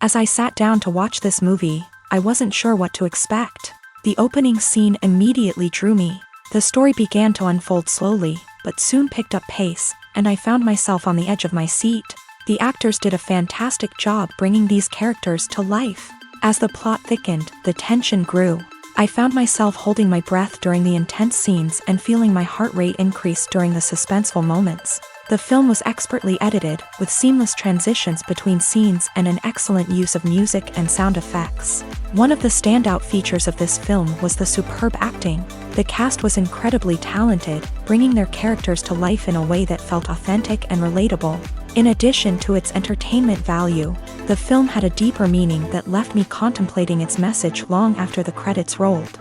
As I sat down to watch this movie, I wasn't sure what to expect. The opening scene immediately drew me. The story began to unfold slowly, but soon picked up pace, and I found myself on the edge of my seat. The actors did a fantastic job bringing these characters to life. As the plot thickened, the tension grew. I found myself holding my breath during the intense scenes and feeling my heart rate increase during the suspenseful moments. The film was expertly edited, with seamless transitions between scenes and an excellent use of music and sound effects. One of the standout features of this film was the superb acting. The cast was incredibly talented, bringing their characters to life in a way that felt authentic and relatable. In addition to its entertainment value, the film had a deeper meaning that left me contemplating its message long after the credits rolled.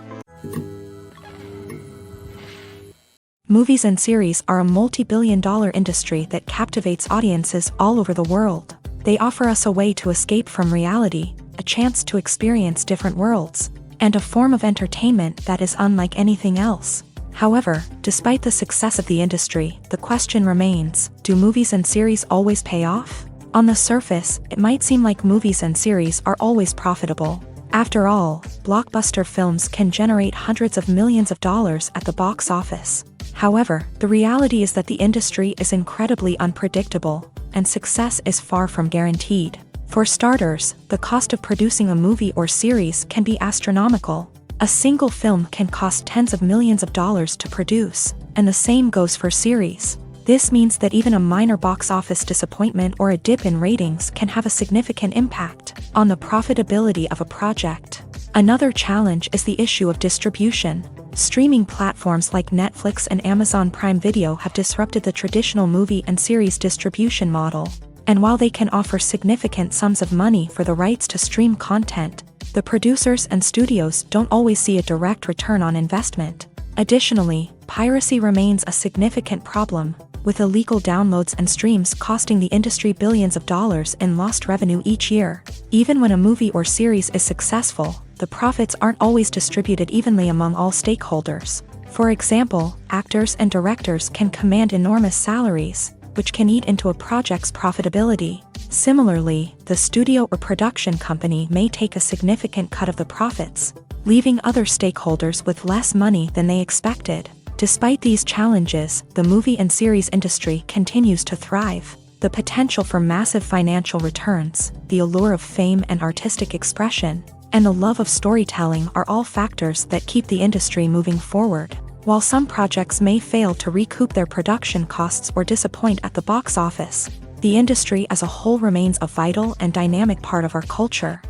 Movies and series are a multi-billion-dollar industry that captivates audiences all over the world. They offer us a way to escape from reality, a chance to experience different worlds, and a form of entertainment that is unlike anything else. However, despite the success of the industry, the question remains, do movies and series always pay off? On the surface, it might seem like movies and series are always profitable. After all, blockbuster films can generate hundreds of millions of dollars at the box office. However, the reality is that the industry is incredibly unpredictable, and success is far from guaranteed. For starters, the cost of producing a movie or series can be astronomical. A single film can cost tens of millions of dollars to produce, and the same goes for series. This means that even a minor box office disappointment or a dip in ratings can have a significant impact on the profitability of a project. Another challenge is the issue of distribution. Streaming platforms like Netflix and Amazon Prime Video have disrupted the traditional movie and series distribution model. And while they can offer significant sums of money for the rights to stream content, the producers and studios don't always see a direct return on investment. Additionally, piracy remains a significant problem, with illegal downloads and streams costing the industry billions of dollars in lost revenue each year. Even when a movie or series is successful, the profits aren't always distributed evenly among all stakeholders. For example, actors and directors can command enormous salaries, which can eat into a project's profitability. Similarly, the studio or production company may take a significant cut of the profits, leaving other stakeholders with less money than they expected. Despite these challenges, the movie and series industry continues to thrive. The potential for massive financial returns, the allure of fame and artistic expression, and the love of storytelling are all factors that keep the industry moving forward. While some projects may fail to recoup their production costs or disappoint at the box office, the industry as a whole remains a vital and dynamic part of our culture.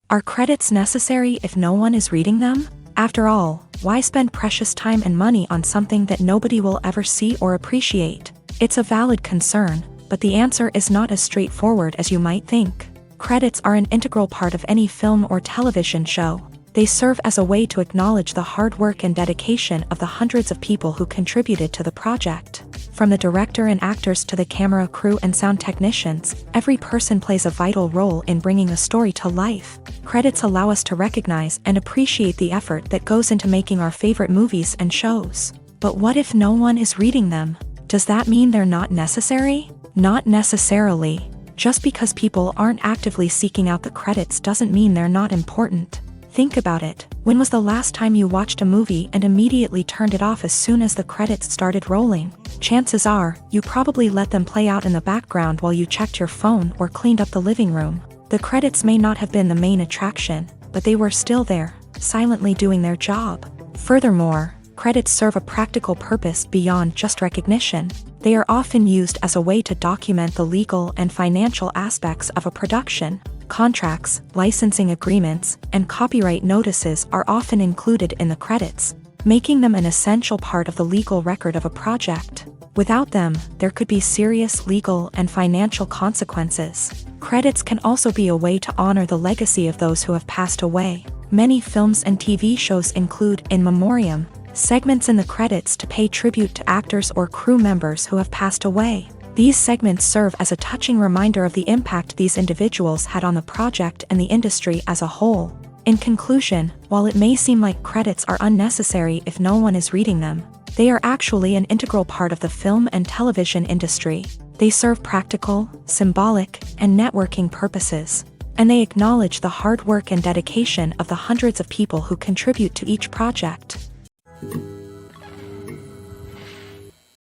Are credits necessary if no one is reading them? After all, why spend precious time and money on something that nobody will ever see or appreciate? It's a valid concern, but the answer is not as straightforward as you might think. Credits are an integral part of any film or television show. They serve as a way to acknowledge the hard work and dedication of the hundreds of people who contributed to the project. From the director and actors to the camera crew and sound technicians, every person plays a vital role in bringing a story to life. Credits allow us to recognize and appreciate the effort that goes into making our favorite movies and shows. But what if no one is reading them? Does that mean they're not necessary? Not necessarily. Just because people aren't actively seeking out the credits doesn't mean they're not important. Think about it. When was the last time you watched a movie and immediately turned it off as soon as the credits started rolling? Chances are, you probably let them play out in the background while you checked your phone or cleaned up the living room. The credits may not have been the main attraction, but they were still there, silently doing their job. Furthermore, credits serve a practical purpose beyond just recognition. They are often used as a way to document the legal and financial aspects of a production. Contracts, licensing agreements, and copyright notices are often included in the credits, making them an essential part of the legal record of a project. Without them, there could be serious legal and financial consequences. Credits can also be a way to honor the legacy of those who have passed away. Many films and TV shows include in memoriam segments in the credits to pay tribute to actors or crew members who have passed away. These segments serve as a touching reminder of the impact these individuals had on the project and the industry as a whole. In conclusion, while it may seem like credits are unnecessary if no one is reading them, they are actually an integral part of the film and television industry. They serve practical, symbolic, and networking purposes. And they acknowledge the hard work and dedication of the hundreds of people who contribute to each project.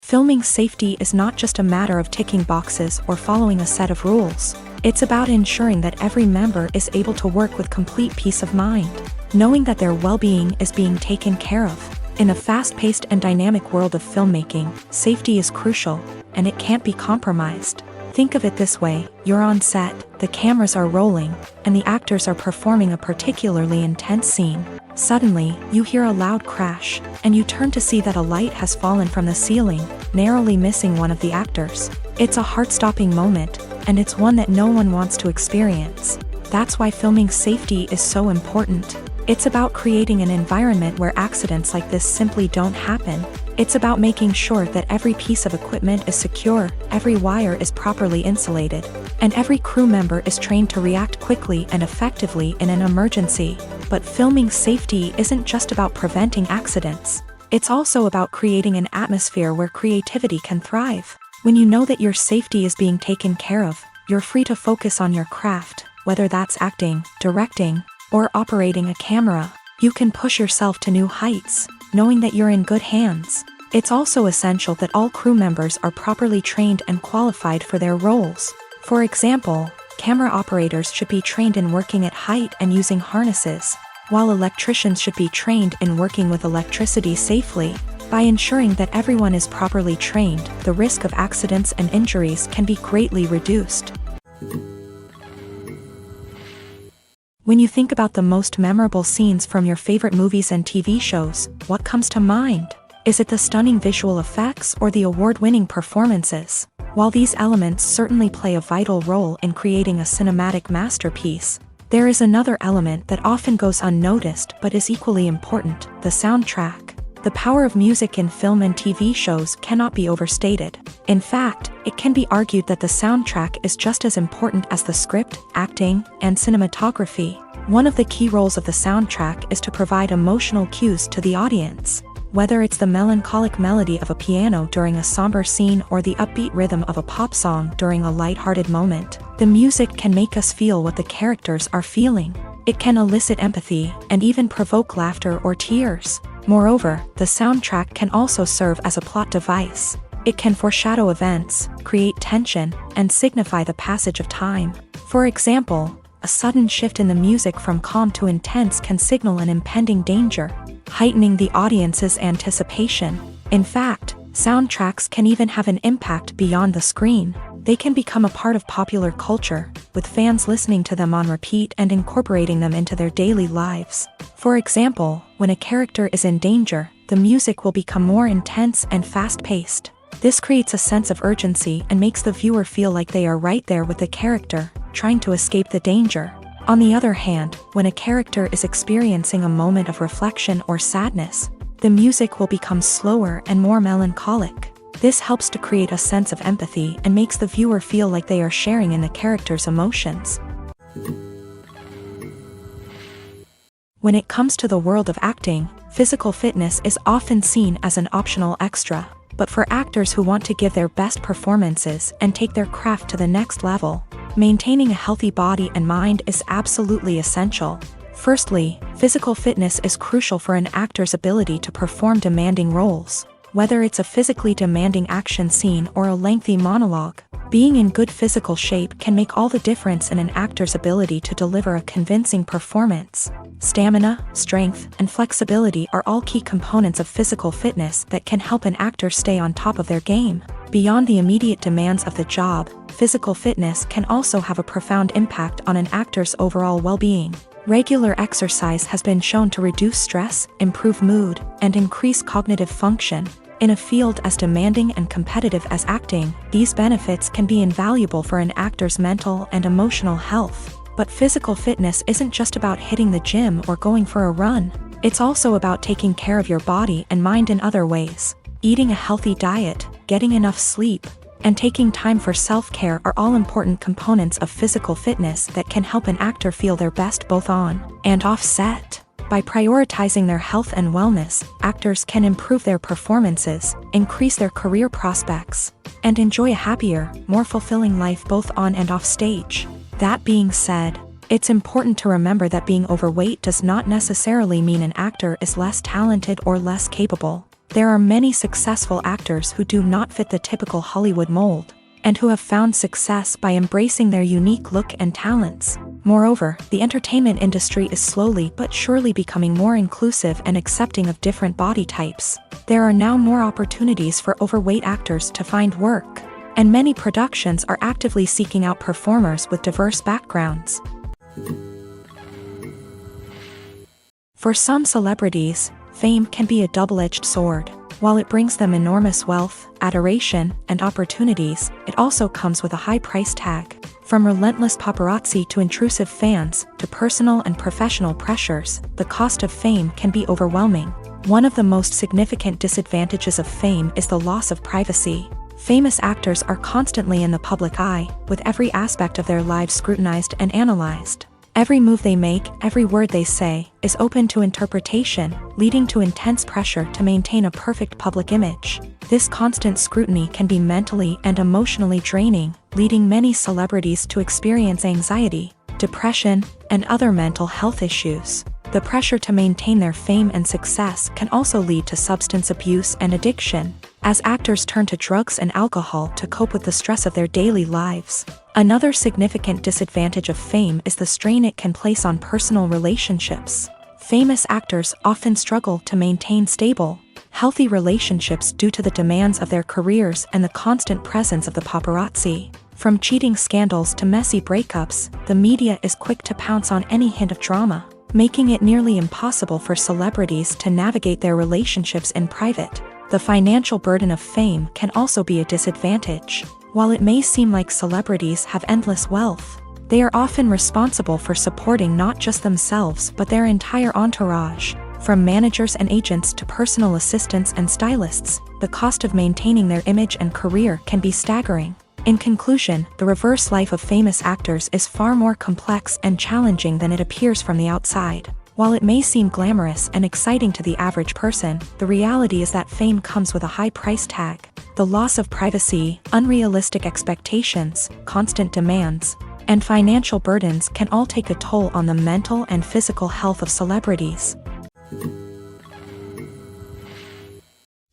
Filming safety is not just a matter of ticking boxes or following a set of rules. It's about ensuring that every member is able to work with complete peace of mind, knowing that their well-being is being taken care of. In a fast-paced and dynamic world of filmmaking, safety is crucial, and it can't be compromised. Think of it this way: you're on set, the cameras are rolling, and the actors are performing a particularly intense scene. Suddenly, you hear a loud crash, and you turn to see that a light has fallen from the ceiling, narrowly missing one of the actors. It's a heart-stopping moment, and it's one that no one wants to experience. That's why filming safety is so important. It's about creating an environment where accidents like this simply don't happen. It's about making sure that every piece of equipment is secure, every wire is properly insulated, and every crew member is trained to react quickly and effectively in an emergency. But filming safety isn't just about preventing accidents. It's also about creating an atmosphere where creativity can thrive. When you know that your safety is being taken care of, you're free to focus on your craft, whether that's acting, directing, or operating a camera. You can push yourself to new heights, knowing that you're in good hands. It's also essential that all crew members are properly trained and qualified for their roles. For example, camera operators should be trained in working at height and using harnesses, while electricians should be trained in working with electricity safely. By ensuring that everyone is properly trained, the risk of accidents and injuries can be greatly reduced. When you think about the most memorable scenes from your favorite movies and TV shows, what comes to mind? Is it the stunning visual effects or the award-winning performances? While these elements certainly play a vital role in creating a cinematic masterpiece, there is another element that often goes unnoticed but is equally important: the soundtrack. The power of music in film and TV shows cannot be overstated. In fact, it can be argued that the soundtrack is just as important as the script, acting, and cinematography. One of the key roles of the soundtrack is to provide emotional cues to the audience. Whether it's the melancholic melody of a piano during a somber scene or the upbeat rhythm of a pop song during a lighthearted moment, the music can make us feel what the characters are feeling. It can elicit empathy and even provoke laughter or tears. Moreover, the soundtrack can also serve as a plot device. It can foreshadow events, create tension, and signify the passage of time. For example, a sudden shift in the music from calm to intense can signal an impending danger, heightening the audience's anticipation. In fact, soundtracks can even have an impact beyond the screen. They can become a part of popular culture, with fans listening to them on repeat and incorporating them into their daily lives. For example, when a character is in danger, the music will become more intense and fast-paced. This creates a sense of urgency and makes the viewer feel like they are right there with the character, trying to escape the danger. On the other hand, when a character is experiencing a moment of reflection or sadness, the music will become slower and more melancholic. This helps to create a sense of empathy and makes the viewer feel like they are sharing in the character's emotions. When it comes to the world of acting, physical fitness is often seen as an optional extra. But for actors who want to give their best performances and take their craft to the next level, maintaining a healthy body and mind is absolutely essential. Firstly, physical fitness is crucial for an actor's ability to perform demanding roles. Whether it's a physically demanding action scene or a lengthy monologue, being in good physical shape can make all the difference in an actor's ability to deliver a convincing performance. Stamina, strength, and flexibility are all key components of physical fitness that can help an actor stay on top of their game. Beyond the immediate demands of the job, physical fitness can also have a profound impact on an actor's overall well-being. Regular exercise has been shown to reduce stress, improve mood, and increase cognitive function. In a field as demanding and competitive as acting, these benefits can be invaluable for an actor's mental and emotional health. But physical fitness isn't just about hitting the gym or going for a run. It's also about taking care of your body and mind in other ways. Eating a healthy diet, getting enough sleep, and taking time for self-care are all important components of physical fitness that can help an actor feel their best both on and off set. By prioritizing their health and wellness, actors can improve their performances, increase their career prospects, and enjoy a happier, more fulfilling life both on and off stage. That being said, it's important to remember that being overweight does not necessarily mean an actor is less talented or less capable. There are many successful actors who do not fit the typical Hollywood mold, and who have found success by embracing their unique look and talents. Moreover, the entertainment industry is slowly but surely becoming more inclusive and accepting of different body types. There are now more opportunities for overweight actors to find work, and many productions are actively seeking out performers with diverse backgrounds. For some celebrities, fame can be a double-edged sword. While it brings them enormous wealth, adoration, and opportunities, it also comes with a high price tag. From relentless paparazzi to intrusive fans, to personal and professional pressures, the cost of fame can be overwhelming. One of the most significant disadvantages of fame is the loss of privacy. Famous actors are constantly in the public eye, with every aspect of their lives scrutinized and analyzed. Every move they make, every word they say, is open to interpretation, leading to intense pressure to maintain a perfect public image. This constant scrutiny can be mentally and emotionally draining, leading many celebrities to experience anxiety, depression, and other mental health issues. The pressure to maintain their fame and success can also lead to substance abuse and addiction, as actors turn to drugs and alcohol to cope with the stress of their daily lives. Another significant disadvantage of fame is the strain it can place on personal relationships. Famous actors often struggle to maintain stable, healthy relationships due to the demands of their careers and the constant presence of the paparazzi. From cheating scandals to messy breakups, the media is quick to pounce on any hint of drama, making it nearly impossible for celebrities to navigate their relationships in private. The financial burden of fame can also be a disadvantage. While it may seem like celebrities have endless wealth, they are often responsible for supporting not just themselves but their entire entourage. From managers and agents to personal assistants and stylists, the cost of maintaining their image and career can be staggering. In conclusion, the reverse life of famous actors is far more complex and challenging than it appears from the outside. While it may seem glamorous and exciting to the average person, the reality is that fame comes with a high price tag. The loss of privacy, unrealistic expectations, constant demands, and financial burdens can all take a toll on the mental and physical health of celebrities.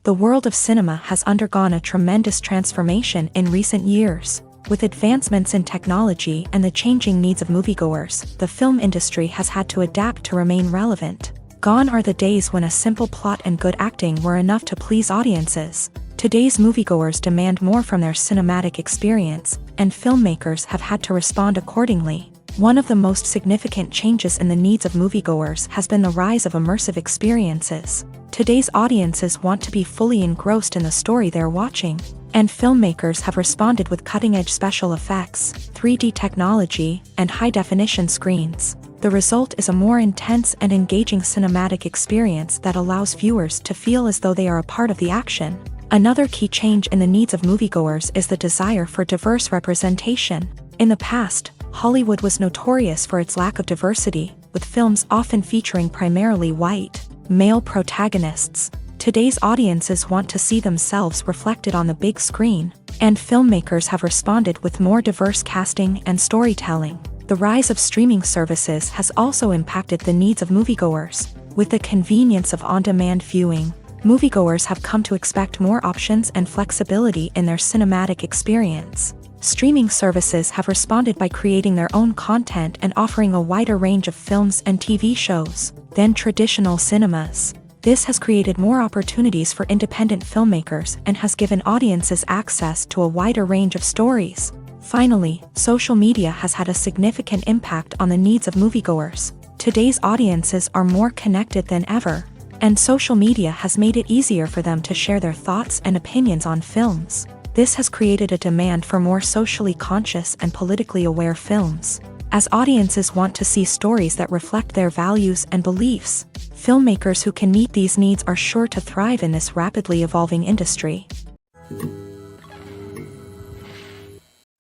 The world of cinema has undergone a tremendous transformation in recent years. With advancements in technology and the changing needs of moviegoers, the film industry has had to adapt to remain relevant. Gone are the days when a simple plot and good acting were enough to please audiences. Today's moviegoers demand more from their cinematic experience, and filmmakers have had to respond accordingly. One of the most significant changes in the needs of moviegoers has been the rise of immersive experiences. Today's audiences want to be fully engrossed in the story they're watching, and filmmakers have responded with cutting-edge special effects, 3D technology, and high-definition screens. The result is a more intense and engaging cinematic experience that allows viewers to feel as though they are a part of the action. Another key change in the needs of moviegoers is the desire for diverse representation. In the past, Hollywood was notorious for its lack of diversity, with films often featuring primarily white, male protagonists. Today's audiences want to see themselves reflected on the big screen, and filmmakers have responded with more diverse casting and storytelling. The rise of streaming services has also impacted the needs of moviegoers. With the convenience of on-demand viewing, moviegoers have come to expect more options and flexibility in their cinematic experience. Streaming services have responded by creating their own content and offering a wider range of films and TV shows than traditional cinemas. This has created more opportunities for independent filmmakers and has given audiences access to a wider range of stories. Finally, social media has had a significant impact on the needs of moviegoers. Today's audiences are more connected than ever, and social media has made it easier for them to share their thoughts and opinions on films. This has created a demand for more socially conscious and politically aware films. As audiences want to see stories that reflect their values and beliefs, filmmakers who can meet these needs are sure to thrive in this rapidly evolving industry.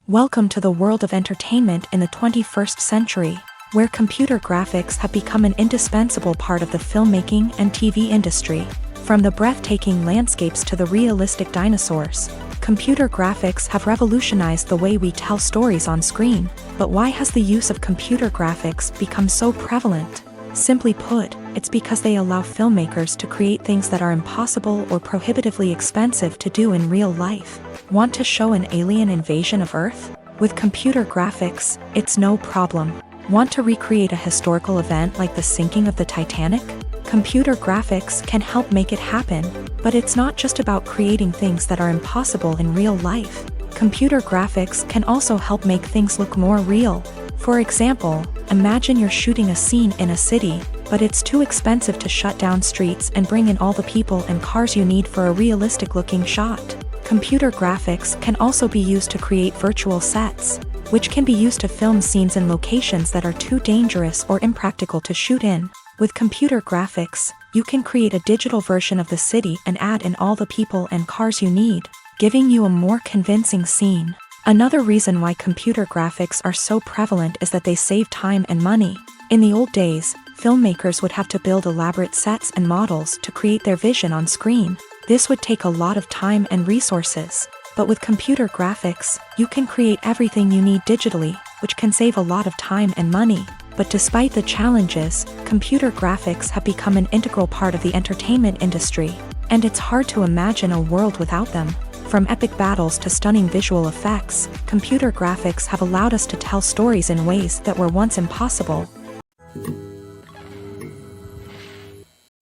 Welcome to the world of entertainment in the 21st century. where computer graphics have become an indispensable part of the filmmaking and TV industry. From the breathtaking landscapes to the realistic dinosaurs, computer graphics have revolutionized the way we tell stories on screen. But why has the use of computer graphics become so prevalent? Simply put, it's because they allow filmmakers to create things that are impossible or prohibitively expensive to do in real life. Want to show an alien invasion of Earth? With computer graphics, it's no problem. Want to recreate a historical event like the sinking of the Titanic? Computer graphics can help make it happen, but it's not just about creating things that are impossible in real life. Computer graphics can also help make things look more real. For example, imagine you're shooting a scene in a city, but it's too expensive to shut down streets and bring in all the people and cars you need for a realistic-looking shot. Computer graphics can also be used to create virtual sets, which can be used to film scenes in locations that are too dangerous or impractical to shoot in. With computer graphics, you can create a digital version of the city and add in all the people and cars you need, giving you a more convincing scene. Another reason why computer graphics are so prevalent is that they save time and money. In the old days, filmmakers would have to build elaborate sets and models to create their vision on screen. This would take a lot of time and resources. But with computer graphics, you can create everything you need digitally, which can save a lot of time and money. But despite the challenges, computer graphics have become an integral part of the entertainment industry, and it's hard to imagine a world without them. From epic battles to stunning visual effects, computer graphics have allowed us to tell stories in ways that were once impossible.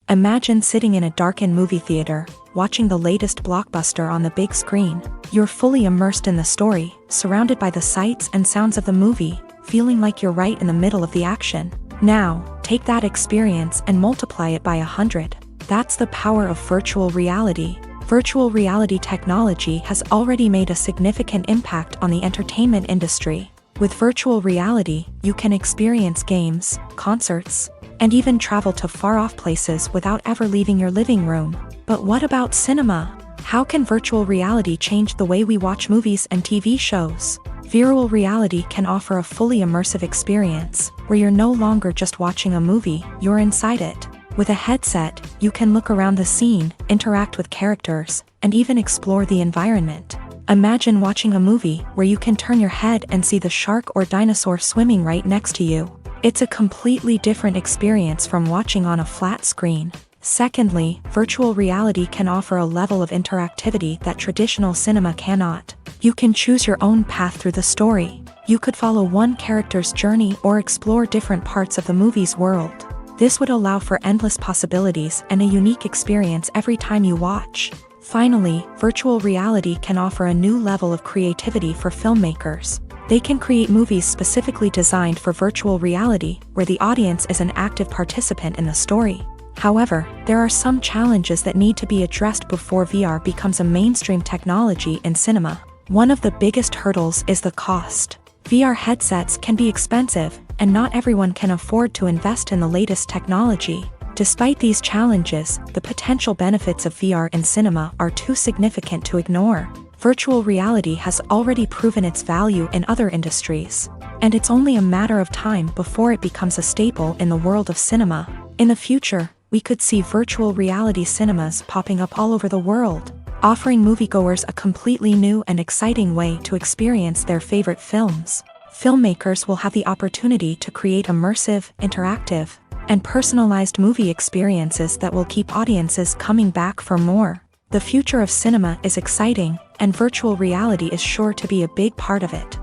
Imagine sitting in a darkened movie theater, watching the latest blockbuster on the big screen. You're fully immersed in the story, surrounded by the sights and sounds of the movie, feeling like you're right in the middle of the action. Now, take that experience and multiply it by 100. That's the power of virtual reality. Virtual reality technology has already made a significant impact on the entertainment industry. With virtual reality, you can experience games, concerts, and even travel to far-off places without ever leaving your living room. But what about cinema? How can virtual reality change the way we watch movies and TV shows? Virtual reality can offer a fully immersive experience, where you're no longer just watching a movie, you're inside it. With a headset, you can look around the scene, interact with characters, and even explore the environment. Imagine watching a movie where you can turn your head and see the shark or dinosaur swimming right next to you. It's a completely different experience from watching on a flat screen. Secondly, virtual reality can offer a level of interactivity that traditional cinema cannot. You can choose your own path through the story. You could follow one character's journey or explore different parts of the movie's world. This would allow for endless possibilities and a unique experience every time you watch. Finally, virtual reality can offer a new level of creativity for filmmakers. They can create movies specifically designed for virtual reality, where the audience is an active participant in the story. However, there are some challenges that need to be addressed before VR becomes a mainstream technology in cinema. One of the biggest hurdles is the cost. VR headsets can be expensive, and not everyone can afford to invest in the latest technology. Despite these challenges, the potential benefits of VR in cinema are too significant to ignore. Virtual reality has already proven its value in other industries, and it's only a matter of time before it becomes a staple in the world of cinema. In the future, we could see virtual reality cinemas popping up all over the world, offering moviegoers a completely new and exciting way to experience their favorite films. Filmmakers will have the opportunity to create immersive, interactive, and personalized movie experiences that will keep audiences coming back for more. The future of cinema is exciting, and virtual reality is sure to be a big part of it.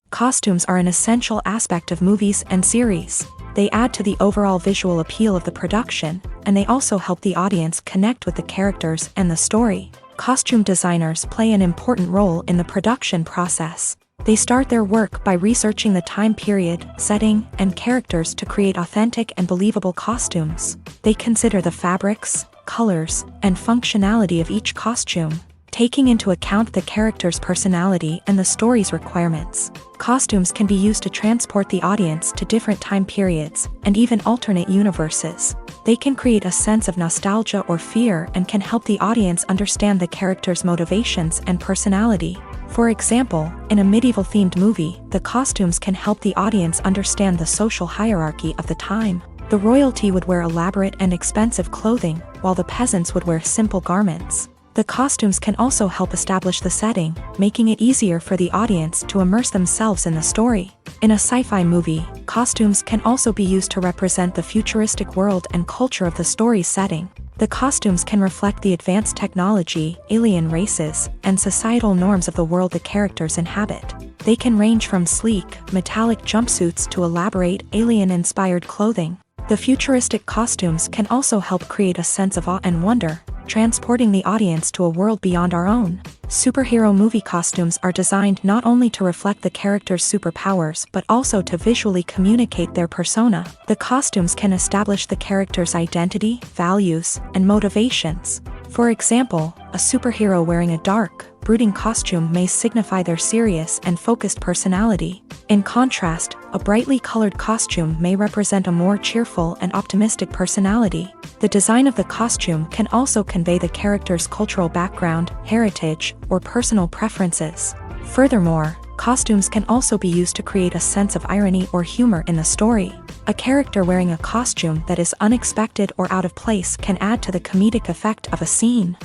Costumes are an essential aspect of movies and series. They add to the overall visual appeal of the production, and they also help the audience connect with the characters and the story. Costume designers play an important role in the production process. They start their work by researching the time period, setting, and characters to create authentic and believable costumes. They consider the fabrics, colors, and functionality of each costume, taking into account the character's personality and the story's requirements. Costumes can be used to transport the audience to different time periods and even alternate universes. They can create a sense of nostalgia or fear and can help the audience understand the character's motivations and personality. For example, in a medieval-themed movie, the costumes can help the audience understand the social hierarchy of the time. The royalty would wear elaborate and expensive clothing, while the peasants would wear simple garments. The costumes can also help establish the setting, making it easier for the audience to immerse themselves in the story. In a sci-fi movie, costumes can also be used to represent the futuristic world and culture of the story's setting. The costumes can reflect the advanced technology, alien races, and societal norms of the world the characters inhabit. They can range from sleek, metallic jumpsuits to elaborate, alien-inspired clothing. The futuristic costumes can also help create a sense of awe and wonder, transporting the audience to a world beyond our own. Superhero movie costumes are designed not only to reflect the character's superpowers but also to visually communicate their persona. The costumes can establish the character's identity, values, and motivations. For example, a superhero wearing a dark, brooding costume may signify their serious and focused personality. In contrast, a brightly colored costume may represent a more cheerful and optimistic personality. The design of the costume can also convey the character's cultural background, heritage, or personal preferences. Furthermore, costumes can also be used to create a sense of irony or humor in the story. A character wearing a costume that is unexpected or out of place can add to the comedic effect of a scene.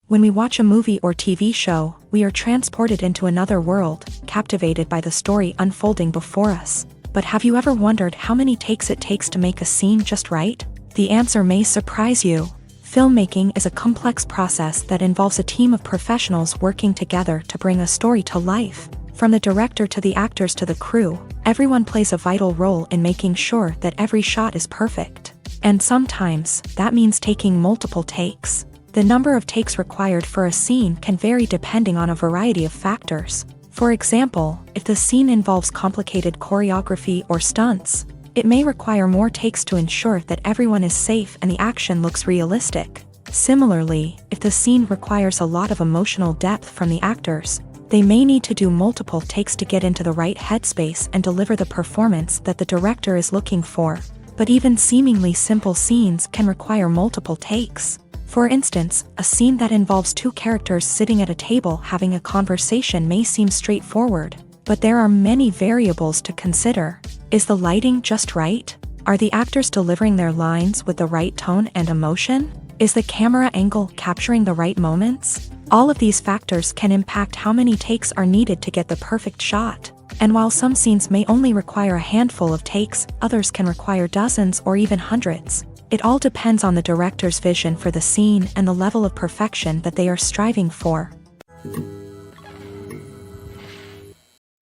When we watch a movie or TV show, we are transported into another world, captivated by the story unfolding before us. But have you ever wondered how many takes it takes to make a scene just right? The answer may surprise you. Filmmaking is a complex process that involves a team of professionals working together to bring a story to life. From the director to the actors to the crew, everyone plays a vital role in making sure that every shot is perfect. And sometimes, that means taking multiple takes. The number of takes required for a scene can vary depending on a variety of factors. For example, if the scene involves complicated choreography or stunts, it may require more takes to ensure that everyone is safe and the action looks realistic. Similarly, if the scene requires a lot of emotional depth from the actors, they may need to do multiple takes to get into the right headspace and deliver the performance that the director is looking for. But even seemingly simple scenes can require multiple takes. For instance, a scene that involves two characters sitting at a table having a conversation may seem straightforward, but there are many variables to consider. Is the lighting just right? Are the actors delivering their lines with the right tone and emotion? Is the camera angle capturing the right moments? All of these factors can impact how many takes are needed to get the perfect shot. And while some scenes may only require a handful of takes, others can require dozens or even hundreds. It all depends on the director's vision for the scene and the level of perfection that they are striving for.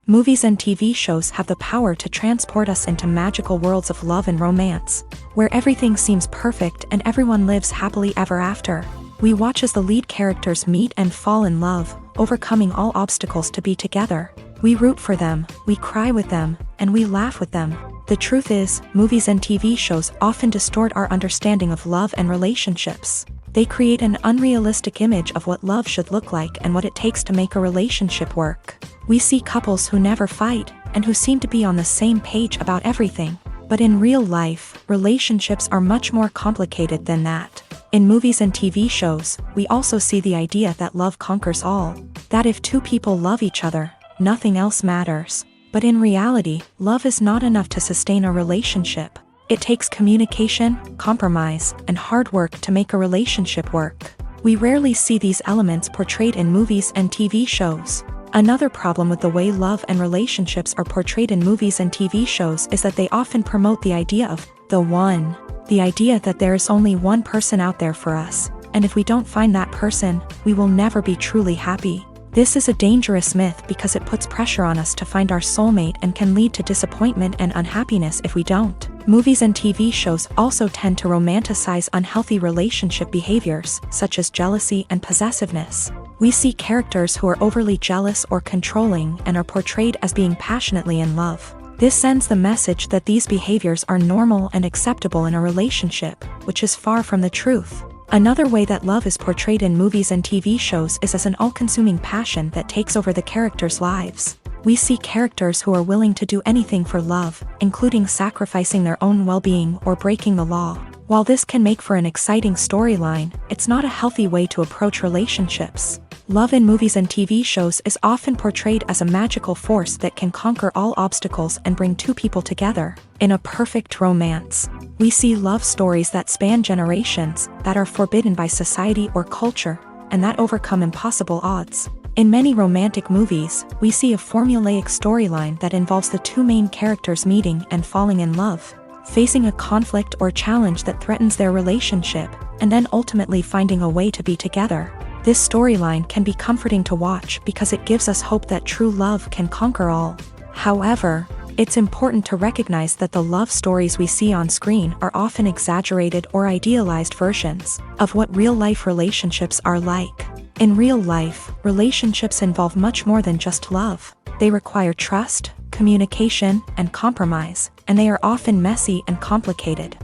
Movies and TV shows have the power to transport us into magical worlds of love and romance, where everything seems perfect and everyone lives happily ever after. We watch as the lead characters meet and fall in love, overcoming all obstacles to be together. We root for them, we cry with them, and we laugh with them. The truth is, movies and TV shows often distort our understanding of love and relationships. They create an unrealistic image of what love should look like and what it takes to make a relationship work. We see couples who never fight, and who seem to be on the same page about everything. But in real life, relationships are much more complicated than that. In movies and TV shows, we also see the idea that love conquers all. That if two people love each other, nothing else matters. But in reality, love is not enough to sustain a relationship. It takes communication, compromise, and hard work to make a relationship work. We rarely see these elements portrayed in movies and TV shows. Another problem with the way love and relationships are portrayed in movies and TV shows is that they often promote the idea of the one. The idea that there is only one person out there for us, and if we don't find that person, we will never be truly happy. This is a dangerous myth because it puts pressure on us to find our soulmate and can lead to disappointment and unhappiness if we don't. Movies and TV shows also tend to romanticize unhealthy relationship behaviors, such as jealousy and possessiveness. We see characters who are overly jealous or controlling and are portrayed as being passionately in love. This sends the message that these behaviors are normal and acceptable in a relationship, which is far from the truth. Another way that love is portrayed in movies and TV shows is as an all-consuming passion that takes over the characters' lives. We see characters who are willing to do anything for love, including sacrificing their own well-being or breaking the law. While this can make for an exciting storyline, it's not a healthy way to approach relationships. Love in movies and TV shows is often portrayed as a magical force that can conquer all obstacles and bring two people together. In a perfect romance, we see love stories that span generations, that are forbidden by society or culture, and that overcome impossible odds. In many romantic movies, we see a formulaic storyline that involves the two main characters meeting and falling in love, facing a conflict or challenge that threatens their relationship, and then ultimately finding a way to be together. This storyline can be comforting to watch because it gives us hope that true love can conquer all. However, it's important to recognize that the love stories we see on screen are often exaggerated or idealized versions of what real-life relationships are like. In real life, relationships involve much more than just love. They require trust, communication, and compromise, and they are often messy and complicated.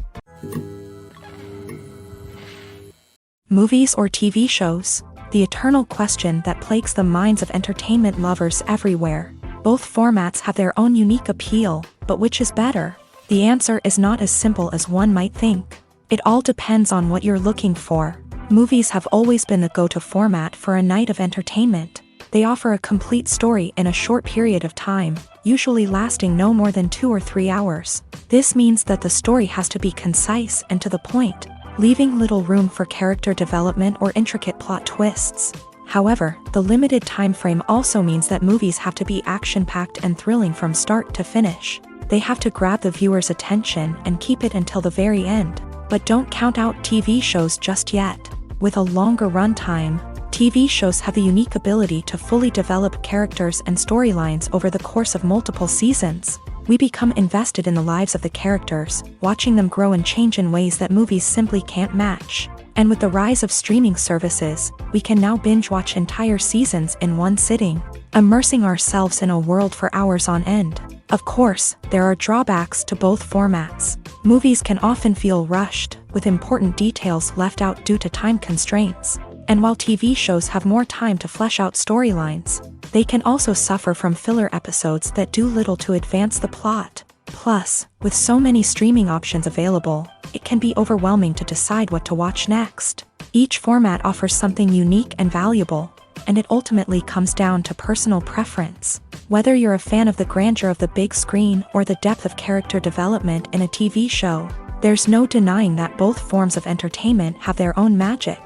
Movies or TV shows? The eternal question that plagues the minds of entertainment lovers everywhere. Both formats have their own unique appeal, but which is better? The answer is not as simple as one might think. It all depends on what you're looking for. Movies have always been the go-to format for a night of entertainment. They offer a complete story in a short period of time, usually lasting no more than 2 or 3 hours. This means that the story has to be concise and to the point, leaving little room for character development or intricate plot twists. However, the limited time frame also means that movies have to be action-packed and thrilling from start to finish. They have to grab the viewer's attention and keep it until the very end. But don't count out TV shows just yet. With a longer runtime, TV shows have the unique ability to fully develop characters and storylines over the course of multiple seasons. We become invested in the lives of the characters, watching them grow and change in ways that movies simply can't match. And with the rise of streaming services, we can now binge-watch entire seasons in one sitting, immersing ourselves in a world for hours on end. Of course, there are drawbacks to both formats. Movies can often feel rushed, with important details left out due to time constraints. And while TV shows have more time to flesh out storylines, they can also suffer from filler episodes that do little to advance the plot. Plus, with so many streaming options available, it can be overwhelming to decide what to watch next. Each format offers something unique and valuable, and it ultimately comes down to personal preference. Whether you're a fan of the grandeur of the big screen or the depth of character development in a TV show, there's no denying that both forms of entertainment have their own magic.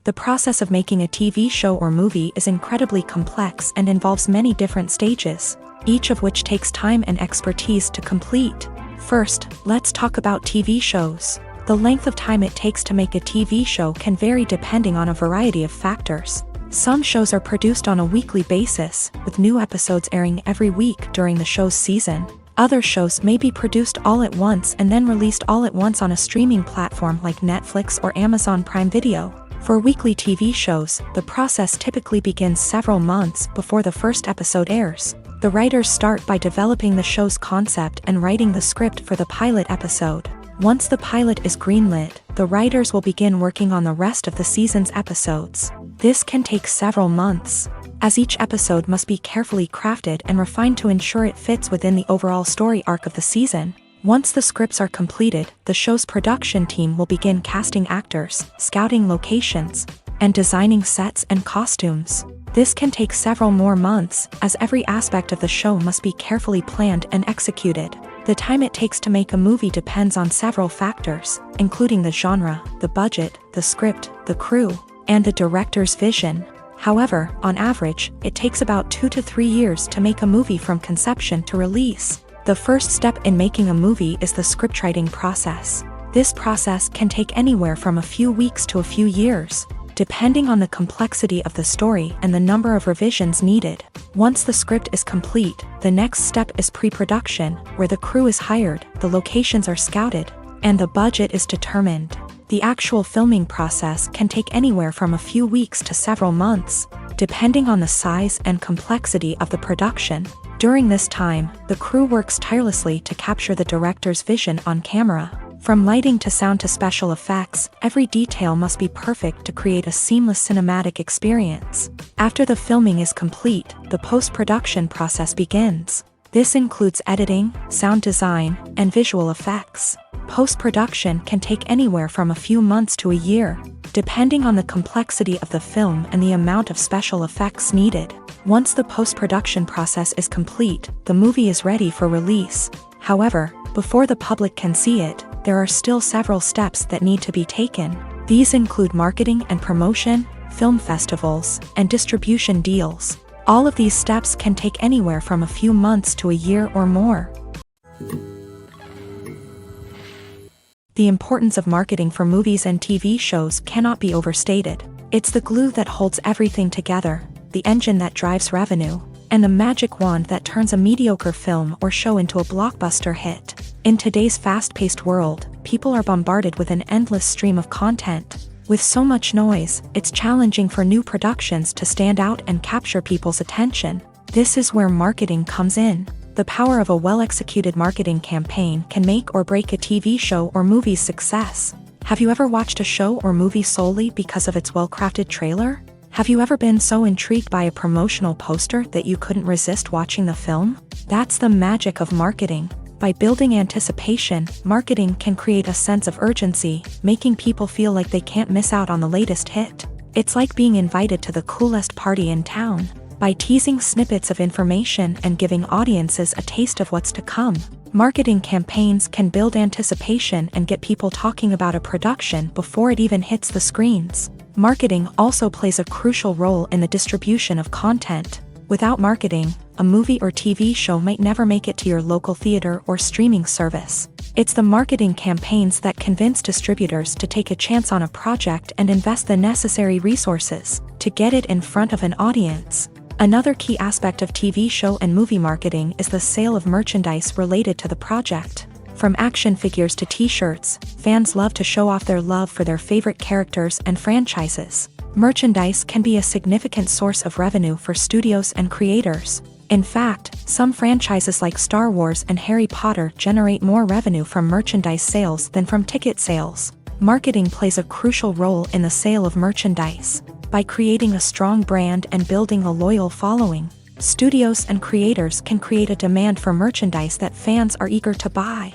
The process of making a TV show or movie is incredibly complex and involves many different stages, each of which takes time and expertise to complete. First, let's talk about TV shows. The length of time it takes to make a TV show can vary depending on a variety of factors. Some shows are produced on a weekly basis, with new episodes airing every week during the show's season. Other shows may be produced all at once and then released all at once on a streaming platform like Netflix or Amazon Prime Video. For weekly TV shows, the process typically begins several months before the first episode airs. The writers start by developing the show's concept and writing the script for the pilot episode. Once the pilot is greenlit, the writers will begin working on the rest of the season's episodes. This can take several months, as each episode must be carefully crafted and refined to ensure it fits within the overall story arc of the season. Once the scripts are completed, the show's production team will begin casting actors, scouting locations, and designing sets and costumes. This can take several more months, as every aspect of the show must be carefully planned and executed. The time it takes to make a movie depends on several factors, including the genre, the budget, the script, the crew, and the director's vision. However, on average, it takes about 2 to 3 years to make a movie from conception to release. The first step in making a movie is the scriptwriting process. This process can take anywhere from a few weeks to a few years, depending on the complexity of the story and the number of revisions needed. Once the script is complete, the next step is pre-production, where the crew is hired, the locations are scouted, and the budget is determined. The actual filming process can take anywhere from a few weeks to several months, depending on the size and complexity of the production. During this time, the crew works tirelessly to capture the director's vision on camera. From lighting to sound to special effects, every detail must be perfect to create a seamless cinematic experience. After the filming is complete, the post-production process begins. This includes editing, sound design, and visual effects. Post-production can take anywhere from a few months to a year, depending on the complexity of the film and the amount of special effects needed. Once the post-production process is complete, the movie is ready for release. However, before the public can see it, there are still several steps that need to be taken. These include marketing and promotion, film festivals, and distribution deals. All of these steps can take anywhere from a few months to a year or more. The importance of marketing for movies and TV shows cannot be overstated. It's the glue that holds everything together, the engine that drives revenue, and the magic wand that turns a mediocre film or show into a blockbuster hit. In today's fast-paced world, people are bombarded with an endless stream of content. With so much noise, it's challenging for new productions to stand out and capture people's attention. This is where marketing comes in. The power of a well-executed marketing campaign can make or break a TV show or movie's success. Have you ever watched a show or movie solely because of its well-crafted trailer? Have you ever been so intrigued by a promotional poster that you couldn't resist watching the film? That's the magic of marketing. By building anticipation, marketing can create a sense of urgency, making people feel like they can't miss out on the latest hit. It's like being invited to the coolest party in town. By teasing snippets of information and giving audiences a taste of what's to come, marketing campaigns can build anticipation and get people talking about a production before it even hits the screens. Marketing also plays a crucial role in the distribution of content. Without marketing, a movie or TV show might never make it to your local theater or streaming service. It's the marketing campaigns that convince distributors to take a chance on a project and invest the necessary resources to get it in front of an audience. Another key aspect of TV show and movie marketing is the sale of merchandise related to the project. From action figures to t-shirts, fans love to show off their love for their favorite characters and franchises. Merchandise can be a significant source of revenue for studios and creators. In fact, some franchises like Star Wars and Harry Potter generate more revenue from merchandise sales than from ticket sales. Marketing plays a crucial role in the sale of merchandise. By creating a strong brand and building a loyal following, studios and creators can create a demand for merchandise that fans are eager to buy.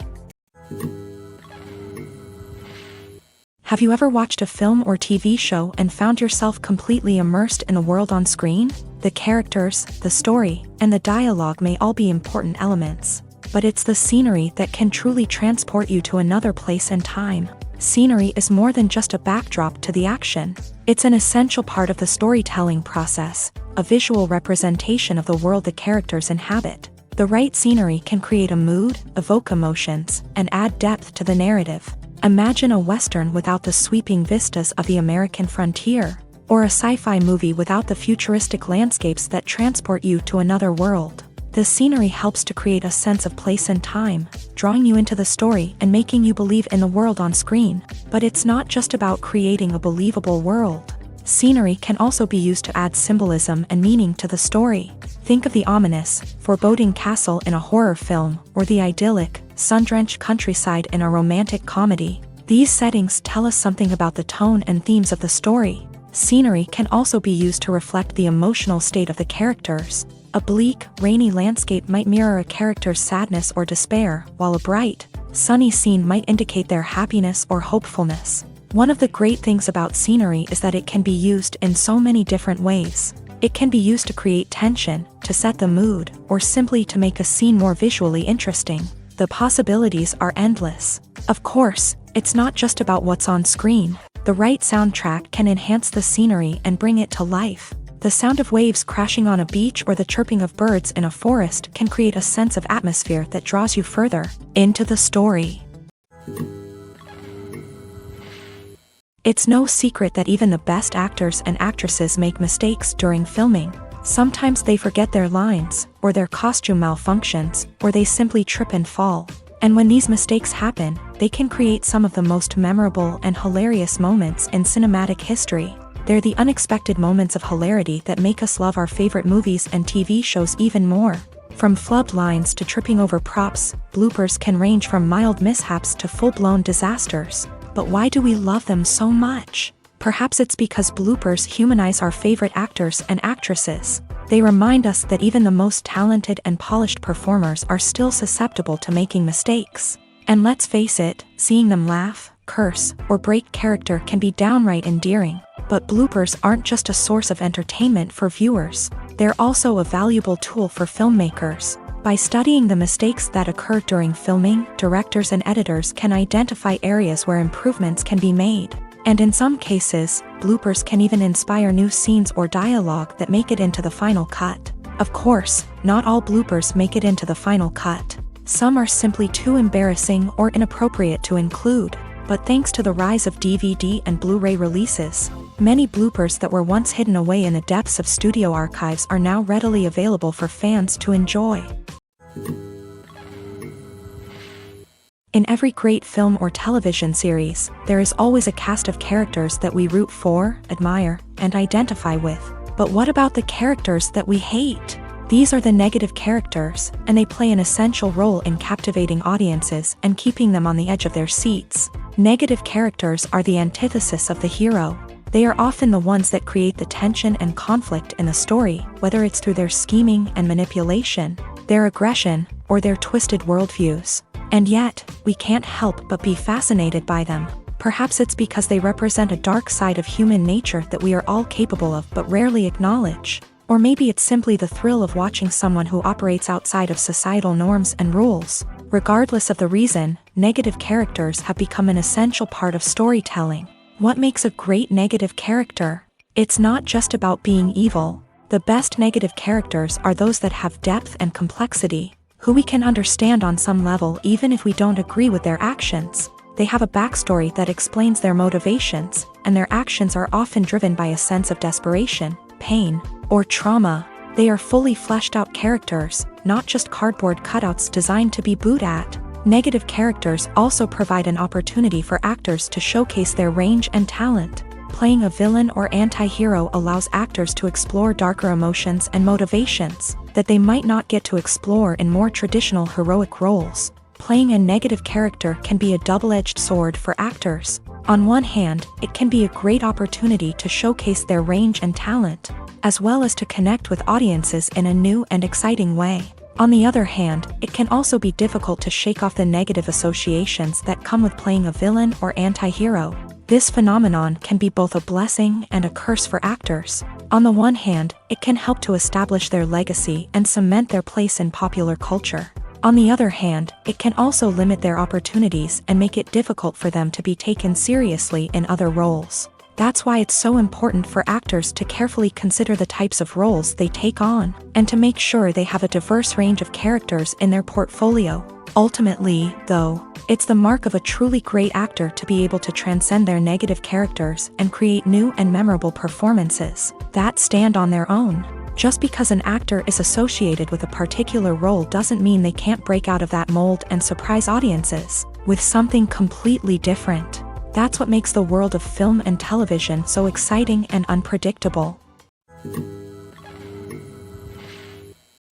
Have you ever watched a film or TV show and found yourself completely immersed in the world on screen? The characters, the story, and the dialogue may all be important elements, but it's the scenery that can truly transport you to another place and time. Scenery is more than just a backdrop to the action. It's an essential part of the storytelling process, a visual representation of the world the characters inhabit. The right scenery can create a mood, evoke emotions, and add depth to the narrative. Imagine a Western without the sweeping vistas of the American frontier, or a sci-fi movie without the futuristic landscapes that transport you to another world. The scenery helps to create a sense of place and time, drawing you into the story and making you believe in the world on screen. But it's not just about creating a believable world. Scenery can also be used to add symbolism and meaning to the story. Think of the ominous, foreboding castle in a horror film, or the idyllic, sun-drenched countryside in a romantic comedy. These settings tell us something about the tone and themes of the story. Scenery can also be used to reflect the emotional state of the characters. A bleak, rainy landscape might mirror a character's sadness or despair, while a bright, sunny scene might indicate their happiness or hopefulness. One of the great things about scenery is that it can be used in so many different ways. It can be used to create tension, to set the mood, or simply to make a scene more visually interesting. The possibilities are endless. Of course, it's not just about what's on screen. The right soundtrack can enhance the scenery and bring it to life. The sound of waves crashing on a beach or the chirping of birds in a forest can create a sense of atmosphere that draws you further into the story. It's no secret that even the best actors and actresses make mistakes during filming. Sometimes they forget their lines, or their costume malfunctions, or they simply trip and fall. And when these mistakes happen, they can create some of the most memorable and hilarious moments in cinematic history. They're the unexpected moments of hilarity that make us love our favorite movies and TV shows even more. From flubbed lines to tripping over props, bloopers can range from mild mishaps to full-blown disasters. But why do we love them so much? Perhaps it's because bloopers humanize our favorite actors and actresses. They remind us that even the most talented and polished performers are still susceptible to making mistakes. And let's face it, seeing them laugh, curse, or break character can be downright endearing. But bloopers aren't just a source of entertainment for viewers. They're also a valuable tool for filmmakers. By studying the mistakes that occur during filming, directors and editors can identify areas where improvements can be made. And in some cases, bloopers can even inspire new scenes or dialogue that make it into the final cut. Of course, not all bloopers make it into the final cut. Some are simply too embarrassing or inappropriate to include. But thanks to the rise of DVD and Blu-ray releases, many bloopers that were once hidden away in the depths of studio archives are now readily available for fans to enjoy. In every great film or television series, there is always a cast of characters that we root for, admire, and identify with. But what about the characters that we hate? These are the negative characters, and they play an essential role in captivating audiences and keeping them on the edge of their seats. Negative characters are the antithesis of the hero. They are often the ones that create the tension and conflict in the story, whether it's through their scheming and manipulation, their aggression, or their twisted worldviews. And yet, we can't help but be fascinated by them. Perhaps it's because they represent a dark side of human nature that we are all capable of but rarely acknowledge. Or maybe it's simply the thrill of watching someone who operates outside of societal norms and rules. Regardless of the reason, negative characters have become an essential part of storytelling. What makes a great negative character? It's not just about being evil. The best negative characters are those that have depth and complexity, who we can understand on some level even if we don't agree with their actions. They have a backstory that explains their motivations, and their actions are often driven by a sense of desperation, pain, or trauma. They are fully fleshed out characters, not just cardboard cutouts designed to be booed at. Negative characters also provide an opportunity for actors to showcase their range and talent. Playing a villain or anti-hero allows actors to explore darker emotions and motivations that they might not get to explore in more traditional heroic roles. Playing a negative character can be a double-edged sword for actors. On one hand, it can be a great opportunity to showcase their range and talent, as well as to connect with audiences in a new and exciting way. On the other hand, it can also be difficult to shake off the negative associations that come with playing a villain or anti-hero. This phenomenon can be both a blessing and a curse for actors. On the one hand, it can help to establish their legacy and cement their place in popular culture. On the other hand, it can also limit their opportunities and make it difficult for them to be taken seriously in other roles. That's why it's so important for actors to carefully consider the types of roles they take on, and to make sure they have a diverse range of characters in their portfolio. Ultimately, though, it's the mark of a truly great actor to be able to transcend their negative characters and create new and memorable performances that stand on their own. Just because an actor is associated with a particular role doesn't mean they can't break out of that mold and surprise audiences with something completely different. That's what makes the world of film and television so exciting and unpredictable.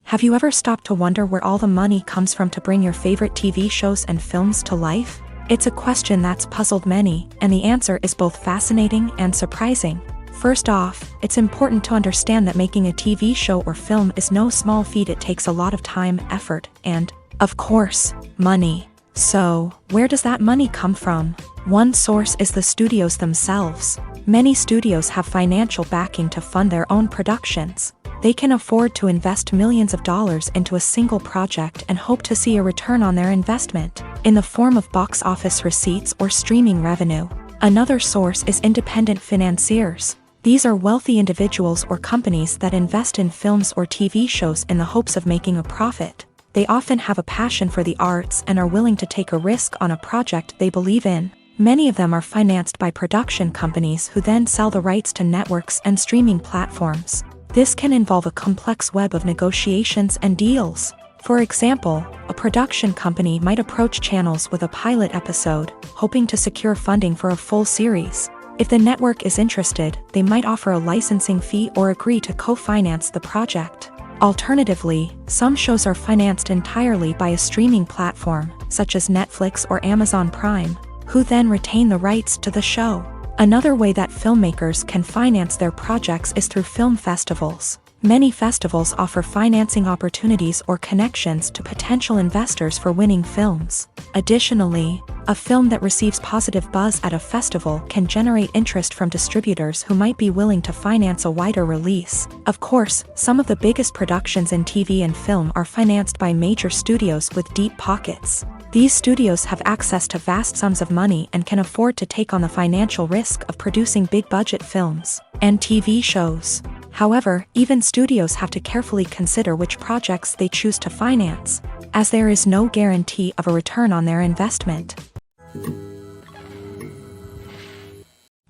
Have you ever stopped to wonder where all the money comes from to bring your favorite TV shows and films to life? It's a question that's puzzled many, and the answer is both fascinating and surprising. First off, it's important to understand that making a TV show or film is no small feat. It takes a lot of time, effort, and, of course, money. So, where does that money come from? One source is the studios themselves. Many studios have financial backing to fund their own productions. They can afford to invest millions of dollars into a single project and hope to see a return on their investment, in the form of box office receipts or streaming revenue. Another source is independent financiers. These are wealthy individuals or companies that invest in films or TV shows in the hopes of making a profit. They often have a passion for the arts and are willing to take a risk on a project they believe in. Many of them are financed by production companies who then sell the rights to networks and streaming platforms. This can involve a complex web of negotiations and deals. For example, a production company might approach channels with a pilot episode, hoping to secure funding for a full series. If the network is interested, they might offer a licensing fee or agree to co-finance the project. Alternatively, some shows are financed entirely by a streaming platform, such as Netflix or Amazon Prime, who then retain the rights to the show. Another way that filmmakers can finance their projects is through film festivals. Many festivals offer financing opportunities or connections to potential investors for winning films. Additionally, a film that receives positive buzz at a festival can generate interest from distributors who might be willing to finance a wider release. Of course, some of the biggest productions in TV and film are financed by major studios with deep pockets. These studios have access to vast sums of money and can afford to take on the financial risk of producing big-budget films and TV shows. However, even studios have to carefully consider which projects they choose to finance, as there is no guarantee of a return on their investment.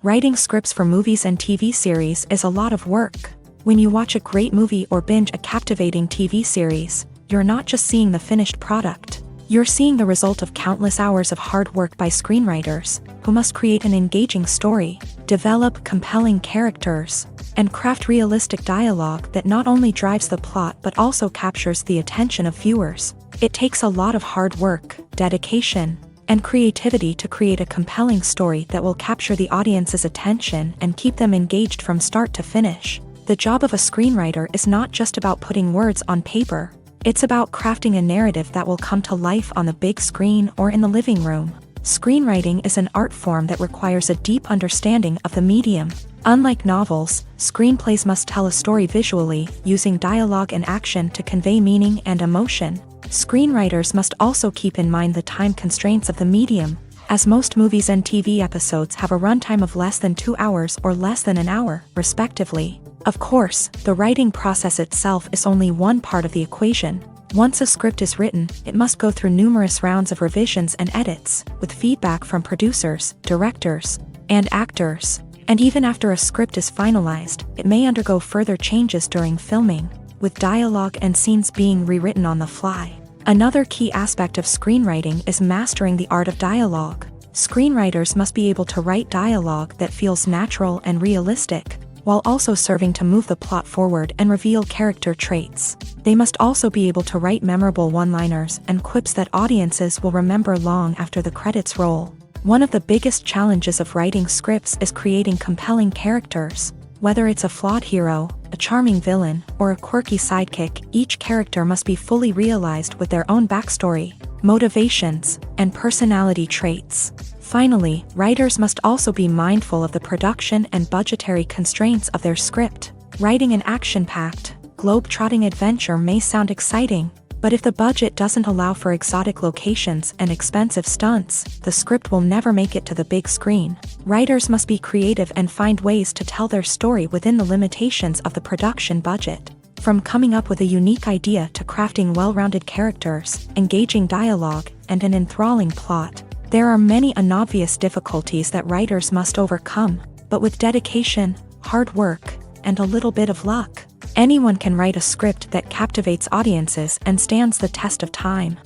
Writing scripts for movies and TV series is a lot of work. When you watch a great movie or binge a captivating TV series, you're not just seeing the finished product. You're seeing the result of countless hours of hard work by screenwriters, who must create an engaging story, develop compelling characters, and craft realistic dialogue that not only drives the plot but also captures the attention of viewers. It takes a lot of hard work, dedication, and creativity to create a compelling story that will capture the audience's attention and keep them engaged from start to finish. The job of a screenwriter is not just about putting words on paper. It's about crafting a narrative that will come to life on the big screen or in the living room. Screenwriting is an art form that requires a deep understanding of the medium. Unlike novels, screenplays must tell a story visually, using dialogue and action to convey meaning and emotion. Screenwriters must also keep in mind the time constraints of the medium, as most movies and TV episodes have a runtime of less than 2 hours or less than an hour, respectively. Of course, the writing process itself is only one part of the equation. Once a script is written, it must go through numerous rounds of revisions and edits, with feedback from producers, directors, and actors. And even after a script is finalized, it may undergo further changes during filming, with dialogue and scenes being rewritten on the fly. Another key aspect of screenwriting is mastering the art of dialogue. Screenwriters must be able to write dialogue that feels natural and realistic, while also serving to move the plot forward and reveal character traits. They must also be able to write memorable one-liners and quips that audiences will remember long after the credits roll. One of the biggest challenges of writing scripts is creating compelling characters. Whether it's a flawed hero, a charming villain, or a quirky sidekick, each character must be fully realized with their own backstory, motivations, and personality traits. Finally, writers must also be mindful of the production and budgetary constraints of their script. Writing an action-packed, globe-trotting adventure may sound exciting, but if the budget doesn't allow for exotic locations and expensive stunts, the script will never make it to the big screen. Writers must be creative and find ways to tell their story within the limitations of the production budget. From coming up with a unique idea to crafting well-rounded characters, engaging dialogue, and an enthralling plot, there are many unobvious difficulties that writers must overcome, but with dedication, hard work, and a little bit of luck, anyone can write a script that captivates audiences and stands the test of time.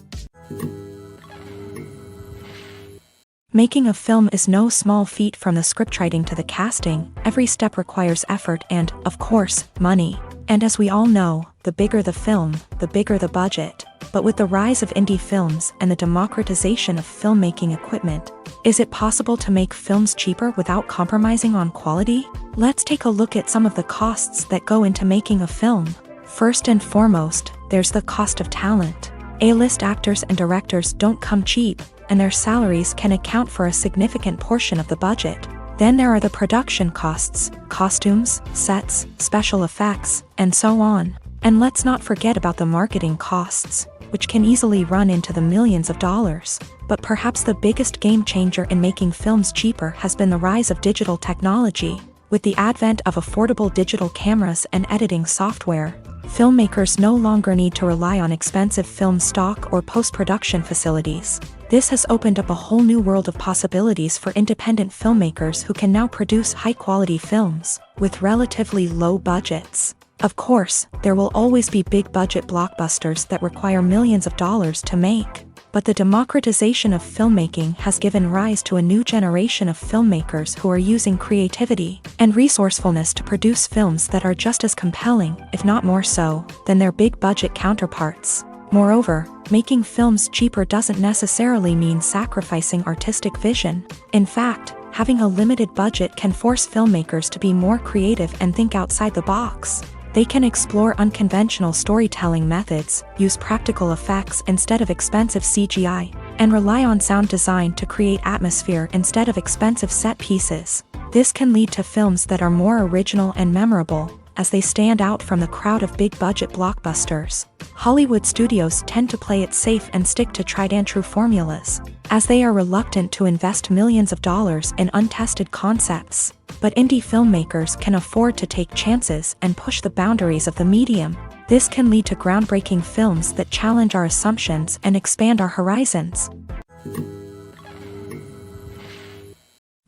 Making a film is no small feat. From the scriptwriting to the casting, every step requires effort and, of course, money. And as we all know, the bigger the film, the bigger the budget. But with the rise of indie films and the democratization of filmmaking equipment, is it possible to make films cheaper without compromising on quality? Let's take a look at some of the costs that go into making a film. First and foremost, there's the cost of talent. A-list actors and directors don't come cheap, and their salaries can account for a significant portion of the budget. Then there are the production costs, costumes, sets, special effects, and so on. And let's not forget about the marketing costs, which can easily run into the millions of dollars. But perhaps the biggest game changer in making films cheaper has been the rise of digital technology. With the advent of affordable digital cameras and editing software, filmmakers no longer need to rely on expensive film stock or post-production facilities. This has opened up a whole new world of possibilities for independent filmmakers who can now produce high-quality films with relatively low budgets. Of course, there will always be big-budget blockbusters that require millions of dollars to make. But the democratization of filmmaking has given rise to a new generation of filmmakers who are using creativity and resourcefulness to produce films that are just as compelling, if not more so, than their big-budget counterparts. Moreover, making films cheaper doesn't necessarily mean sacrificing artistic vision. In fact, Having a limited budget can force filmmakers to be more creative and think outside the box. They can explore unconventional storytelling methods, use practical effects instead of expensive CGI, and rely on sound design to create atmosphere instead of expensive set pieces. This can lead to films that are more original and memorable, as they stand out from the crowd of big-budget blockbusters. Hollywood studios tend to play it safe and stick to tried-and-true formulas, as they are reluctant to invest millions of dollars in untested concepts. But indie filmmakers can afford to take chances and push the boundaries of the medium. This can lead to groundbreaking films that challenge our assumptions and expand our horizons.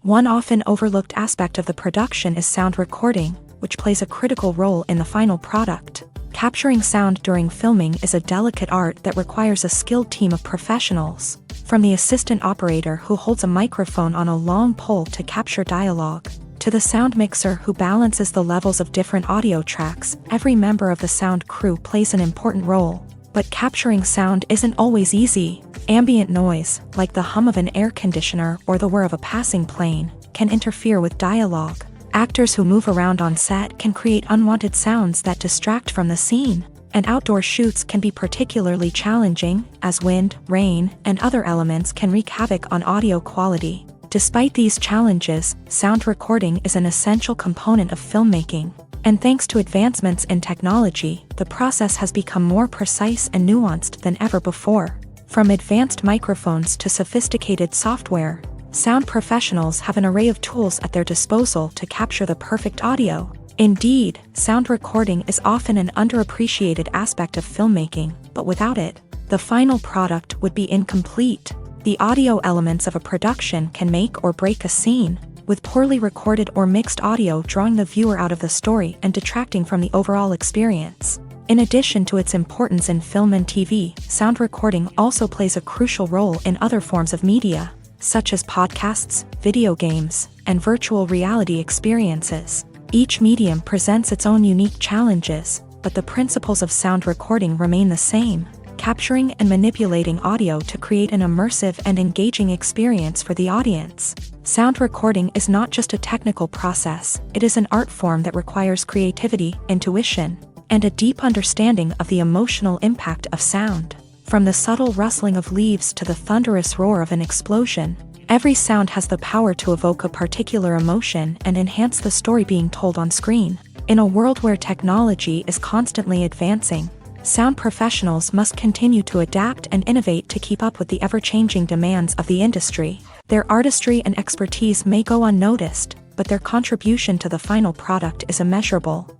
One often overlooked aspect of the production is sound recording, which plays a critical role in the final product. Capturing sound during filming is a delicate art that requires a skilled team of professionals. From the assistant operator who holds a microphone on a long pole to capture dialogue, to the sound mixer who balances the levels of different audio tracks, every member of the sound crew plays an important role. But capturing sound isn't always easy. Ambient noise, like the hum of an air conditioner or the whir of a passing plane, can interfere with dialogue. Actors who move around on set can create unwanted sounds that distract from the scene. And outdoor shoots can be particularly challenging, as wind, rain, and other elements can wreak havoc on audio quality. Despite these challenges, sound recording is an essential component of filmmaking. And thanks to advancements in technology, the process has become more precise and nuanced than ever before. From advanced microphones to sophisticated software, sound professionals have an array of tools at their disposal to capture the perfect audio. Indeed, sound recording is often an underappreciated aspect of filmmaking, but without it, the final product would be incomplete. The audio elements of a production can make or break a scene, with poorly recorded or mixed audio drawing the viewer out of the story and detracting from the overall experience. In addition to its importance in film and TV, sound recording also plays a crucial role in other forms of media, such as podcasts, video games, and virtual reality experiences. Each medium presents its own unique challenges, but the principles of sound recording remain the same: capturing and manipulating audio to create an immersive and engaging experience for the audience. Sound recording is not just a technical process, it is an art form that requires creativity, intuition, and a deep understanding of the emotional impact of sound. From the subtle rustling of leaves to the thunderous roar of an explosion, every sound has the power to evoke a particular emotion and enhance the story being told on screen. In a world where technology is constantly advancing, sound professionals must continue to adapt and innovate to keep up with the ever-changing demands of the industry. Their artistry and expertise may go unnoticed, but their contribution to the final product is immeasurable.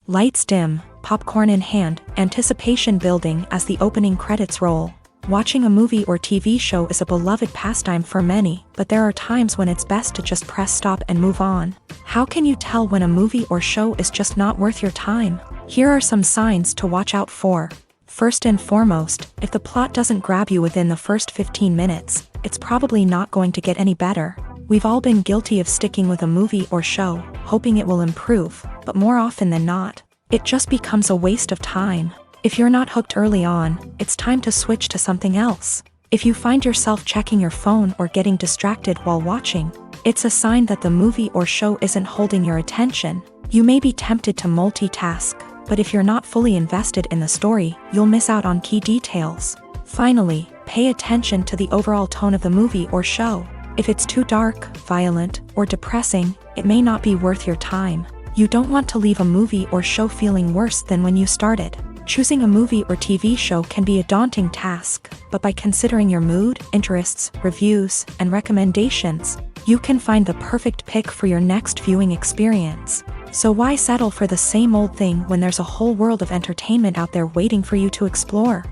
Lights dim, popcorn in hand, anticipation building as the opening credits roll. Watching a movie or TV show is a beloved pastime for many, but there are times when it's best to just press stop and move on. How can you tell when a movie or show is just not worth your time? Here are some signs to watch out for. First and foremost, if the plot doesn't grab you within the first 15 minutes, it's probably not going to get any better. We've all been guilty of sticking with a movie or show, hoping it will improve, but more often than not, it just becomes a waste of time. If you're not hooked early on, it's time to switch to something else. If you find yourself checking your phone or getting distracted while watching, it's a sign that the movie or show isn't holding your attention. You may be tempted to multitask, but if you're not fully invested in the story, you'll miss out on key details. Finally, pay attention to the overall tone of the movie or show. If it's too dark, violent, or depressing, it may not be worth your time. You don't want to leave a movie or show feeling worse than when you started. Choosing a movie or TV show can be a daunting task, but by considering your mood, interests, reviews, and recommendations, you can find the perfect pick for your next viewing experience. So why settle for the same old thing when there's a whole world of entertainment out there waiting for you to explore?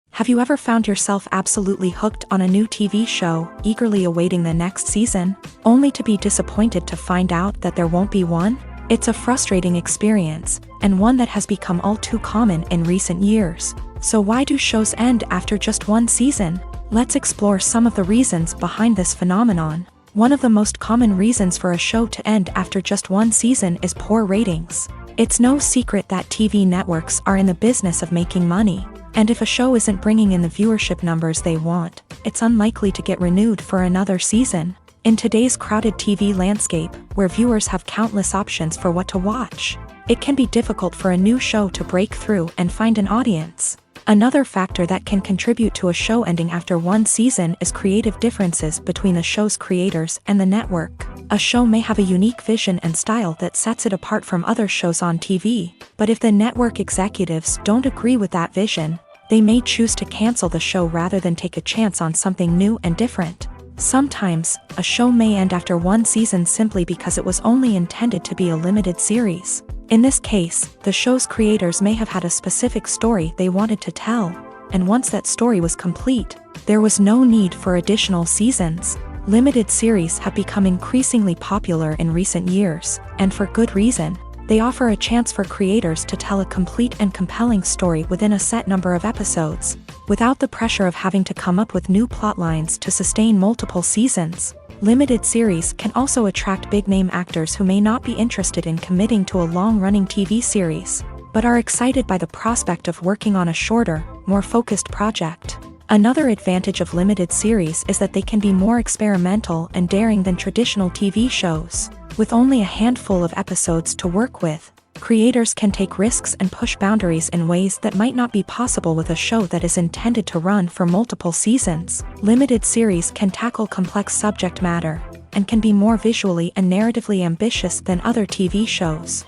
Have you ever found yourself absolutely hooked on a new TV show, eagerly awaiting the next season, only to be disappointed to find out that there won't be one? It's a frustrating experience, and one that has become all too common in recent years. So why do shows end after just one season? Let's explore some of the reasons behind this phenomenon. One of the most common reasons for a show to end after just one season is poor ratings. It's no secret that TV networks are in the business of making money. And if a show isn't bringing in the viewership numbers they want, it's unlikely to get renewed for another season. In today's crowded TV landscape, where viewers have countless options for what to watch, it can be difficult for a new show to break through and find an audience. Another factor that can contribute to a show ending after one season is creative differences between the show's creators and the network. A show may have a unique vision and style that sets it apart from other shows on TV, but if the network executives don't agree with that vision, they may choose to cancel the show rather than take a chance on something new and different. Sometimes, a show may end after one season simply because it was only intended to be a limited series. In this case, the show's creators may have had a specific story they wanted to tell, and once that story was complete, there was no need for additional seasons. Limited series have become increasingly popular in recent years, and for good reason. They offer a chance for creators to tell a complete and compelling story within a set number of episodes, without the pressure of having to come up with new plotlines to sustain multiple seasons. Limited series can also attract big-name actors who may not be interested in committing to a long-running TV series, but are excited by the prospect of working on a shorter, more focused project. Another advantage of limited series is that they can be more experimental and daring than traditional TV shows. With only a handful of episodes to work with, creators can take risks and push boundaries in ways that might not be possible with a show that is intended to run for multiple seasons. Limited series can tackle complex subject matter, and can be more visually and narratively ambitious than other TV shows.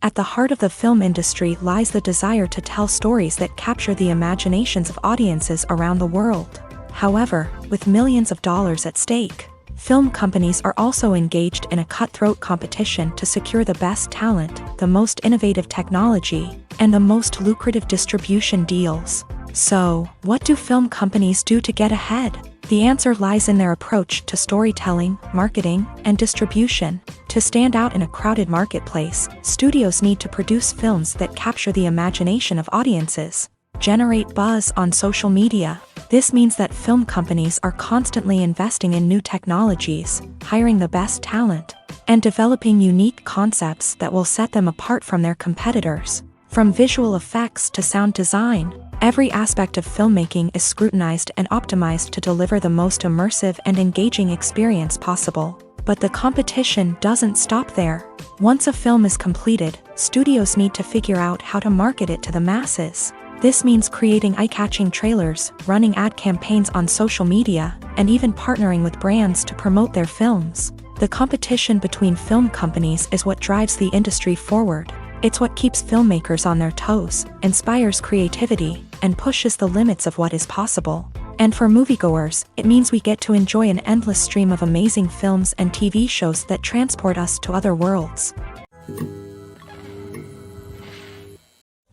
At the heart of the film industry lies the desire to tell stories that capture the imaginations of audiences around the world. However, with millions of dollars at stake, film companies are also engaged in a cutthroat competition to secure the best talent, the most innovative technology, and the most lucrative distribution deals. So, what do film companies do to get ahead? The answer lies in their approach to storytelling, marketing, and distribution. To stand out in a crowded marketplace, studios need to produce films that capture the imagination of audiences, generate buzz on social media. This means that film companies are constantly investing in new technologies, hiring the best talent, and developing unique concepts that will set them apart from their competitors. From visual effects to sound design, every aspect of filmmaking is scrutinized and optimized to deliver the most immersive and engaging experience possible. But the competition doesn't stop there. Once a film is completed, studios need to figure out how to market it to the masses. This means creating eye-catching trailers, running ad campaigns on social media, and even partnering with brands to promote their films. The competition between film companies is what drives the industry forward. It's what keeps filmmakers on their toes, inspires creativity, and pushes the limits of what is possible. And for moviegoers, it means we get to enjoy an endless stream of amazing films and TV shows that transport us to other worlds.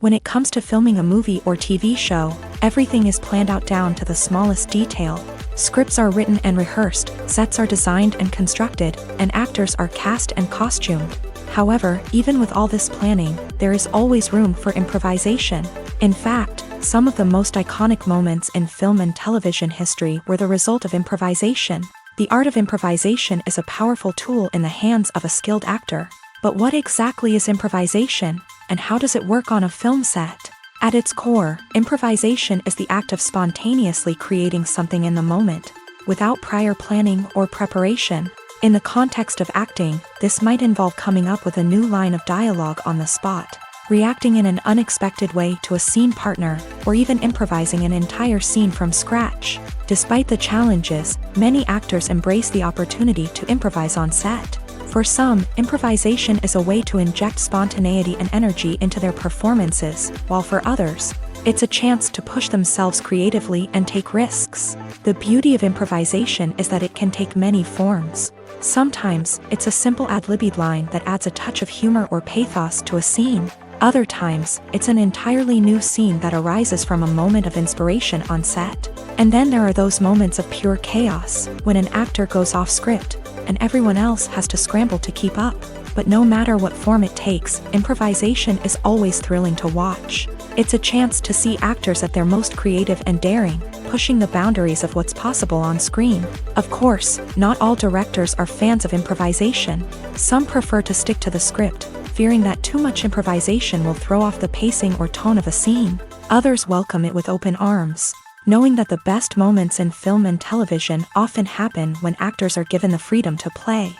When it comes to filming a movie or TV show, everything is planned out down to the smallest detail. Scripts are written and rehearsed, sets are designed and constructed, and actors are cast and costumed. However, even with all this planning, there is always room for improvisation. In fact, some of the most iconic moments in film and television history were the result of improvisation. The art of improvisation is a powerful tool in the hands of a skilled actor. But what exactly is improvisation, and how does it work on a film set? At its core, improvisation is the act of spontaneously creating something in the moment, without prior planning or preparation. In the context of acting, this might involve coming up with a new line of dialogue on the spot, reacting in an unexpected way to a scene partner, or even improvising an entire scene from scratch. Despite the challenges, many actors embrace the opportunity to improvise on set. For some, improvisation is a way to inject spontaneity and energy into their performances, while for others, it's a chance to push themselves creatively and take risks. The beauty of improvisation is that it can take many forms. Sometimes, it's a simple ad-libbed line that adds a touch of humor or pathos to a scene. Other times, it's an entirely new scene that arises from a moment of inspiration on set. And then there are those moments of pure chaos, when an actor goes off script, and everyone else has to scramble to keep up. But no matter what form it takes, improvisation is always thrilling to watch. It's a chance to see actors at their most creative and daring, pushing the boundaries of what's possible on screen. Of course, not all directors are fans of improvisation. Some prefer to stick to the script, fearing that too much improvisation will throw off the pacing or tone of a scene. Others welcome it with open arms, knowing that the best moments in film and television often happen when actors are given the freedom to play.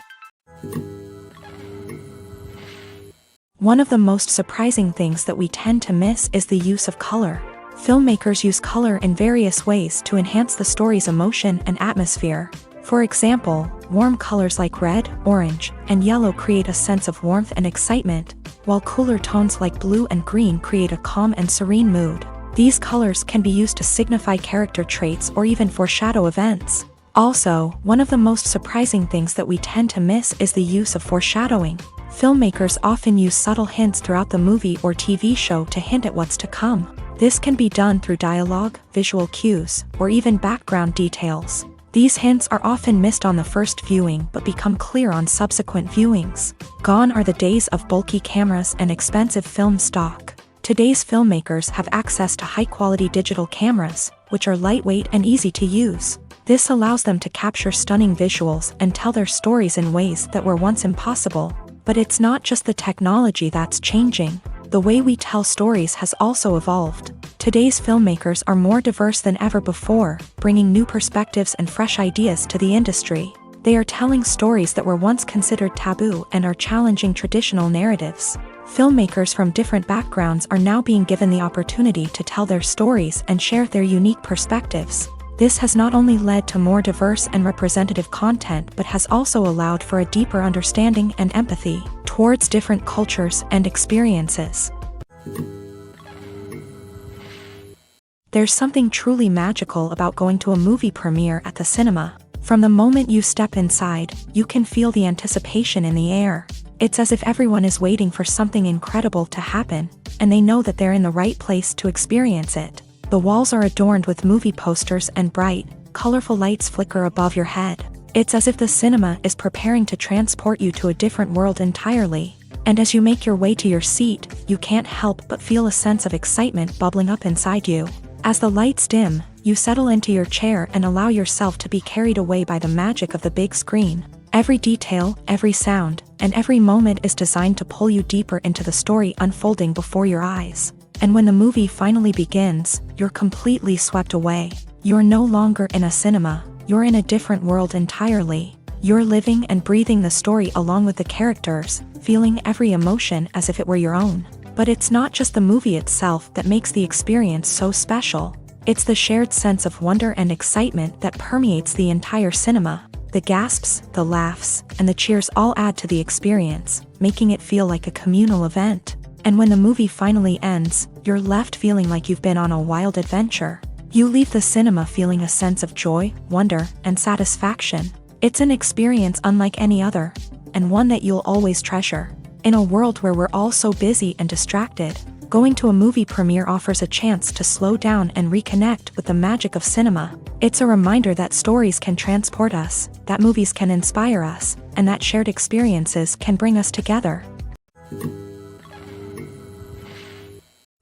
One of the most surprising things that we tend to miss is the use of color. Filmmakers use color in various ways to enhance the story's emotion and atmosphere. For example, warm colors like red, orange, and yellow create a sense of warmth and excitement, while cooler tones like blue and green create a calm and serene mood. These colors can be used to signify character traits or even foreshadow events. Also, one of the most surprising things that we tend to miss is the use of foreshadowing. Filmmakers often use subtle hints throughout the movie or TV show to hint at what's to come. This can be done through dialogue, visual cues, or even background details. These hints are often missed on the first viewing but become clear on subsequent viewings. Gone are the days of bulky cameras and expensive film stock. Today's filmmakers have access to high-quality digital cameras, which are lightweight and easy to use. This allows them to capture stunning visuals and tell their stories in ways that were once impossible. But it's not just the technology that's changing. The way we tell stories has also evolved. Today's filmmakers are more diverse than ever before, bringing new perspectives and fresh ideas to the industry. They are telling stories that were once considered taboo and are challenging traditional narratives. Filmmakers from different backgrounds are now being given the opportunity to tell their stories and share their unique perspectives. This has not only led to more diverse and representative content but has also allowed for a deeper understanding and empathy towards different cultures and experiences. There's something truly magical about going to a movie premiere at the cinema. From the moment you step inside, you can feel the anticipation in the air. It's as if everyone is waiting for something incredible to happen, and they know that they're in the right place to experience it. The walls are adorned with movie posters and bright, colorful lights flicker above your head. It's as if the cinema is preparing to transport you to a different world entirely. And as you make your way to your seat, you can't help but feel a sense of excitement bubbling up inside you. As the lights dim, you settle into your chair and allow yourself to be carried away by the magic of the big screen. Every detail, every sound, and every moment is designed to pull you deeper into the story unfolding before your eyes. And when the movie finally begins, you're completely swept away. You're no longer in a cinema, you're in a different world entirely. You're living and breathing the story along with the characters, feeling every emotion as if it were your own. But it's not just the movie itself that makes the experience so special. It's the shared sense of wonder and excitement that permeates the entire cinema. The gasps, the laughs, and the cheers all add to the experience, making it feel like a communal event. And when the movie finally ends, you're left feeling like you've been on a wild adventure. You leave the cinema feeling a sense of joy, wonder, and satisfaction. It's an experience unlike any other, and one that you'll always treasure. In a world where we're all so busy and distracted, going to a movie premiere offers a chance to slow down and reconnect with the magic of cinema. It's a reminder that stories can transport us, that movies can inspire us, and that shared experiences can bring us together.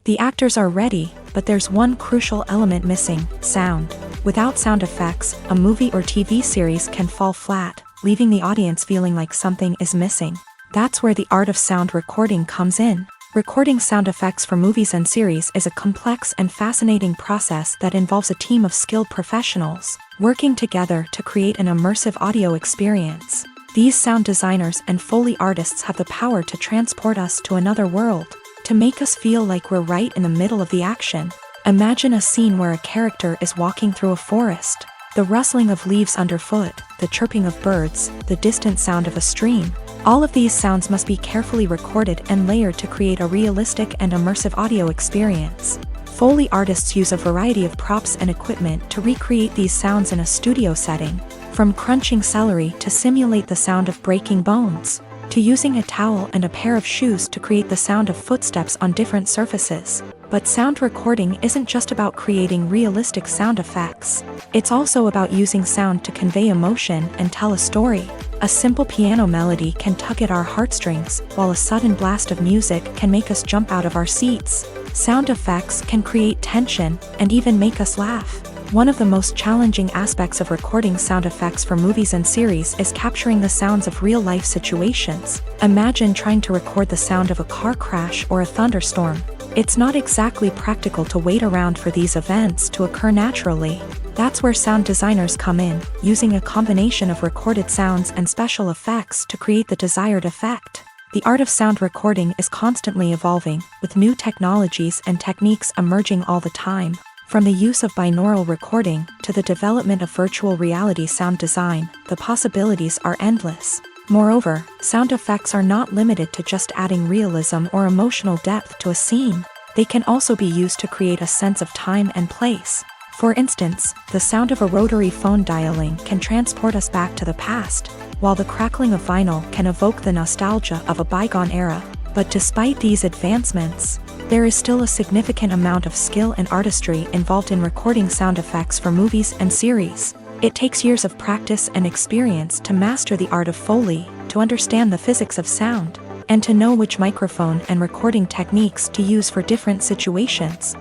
The actors are ready, but there's one crucial element missing: sound. Without sound effects, a movie or TV series can fall flat, leaving the audience feeling like something is missing. That's where the art of sound recording comes in. Recording sound effects for movies and series is a complex and fascinating process that involves a team of skilled professionals working together to create an immersive audio experience. These sound designers and Foley artists have the power to transport us to another world, to make us feel like we're right in the middle of the action. Imagine a scene where a character is walking through a forest. The rustling of leaves underfoot, the chirping of birds, the distant sound of a stream. All of these sounds must be carefully recorded and layered to create a realistic and immersive audio experience. Foley artists use a variety of props and equipment to recreate these sounds in a studio setting, from crunching celery to simulate the sound of breaking bones, to using a towel and a pair of shoes to create the sound of footsteps on different surfaces. But sound recording isn't just about creating realistic sound effects. It's also about using sound to convey emotion and tell a story. A simple piano melody can tug at our heartstrings, while a sudden blast of music can make us jump out of our seats. Sound effects can create tension and even make us laugh. One of the most challenging aspects of recording sound effects for movies and series is capturing the sounds of real-life situations. Imagine trying to record the sound of a car crash or a thunderstorm. It's not exactly practical to wait around for these events to occur naturally. That's where sound designers come in, using a combination of recorded sounds and special effects to create the desired effect. The art of sound recording is constantly evolving, with new technologies and techniques emerging all the time. From the use of binaural recording to the development of virtual reality sound design, the possibilities are endless. Moreover, sound effects are not limited to just adding realism or emotional depth to a scene. They can also be used to create a sense of time and place. For instance, the sound of a rotary phone dialing can transport us back to the past, while the crackling of vinyl can evoke the nostalgia of a bygone era. But despite these advancements, there is still a significant amount of skill and artistry involved in recording sound effects for movies and series. It takes years of practice and experience to master the art of Foley, to understand the physics of sound, and to know which microphone and recording techniques to use for different situations.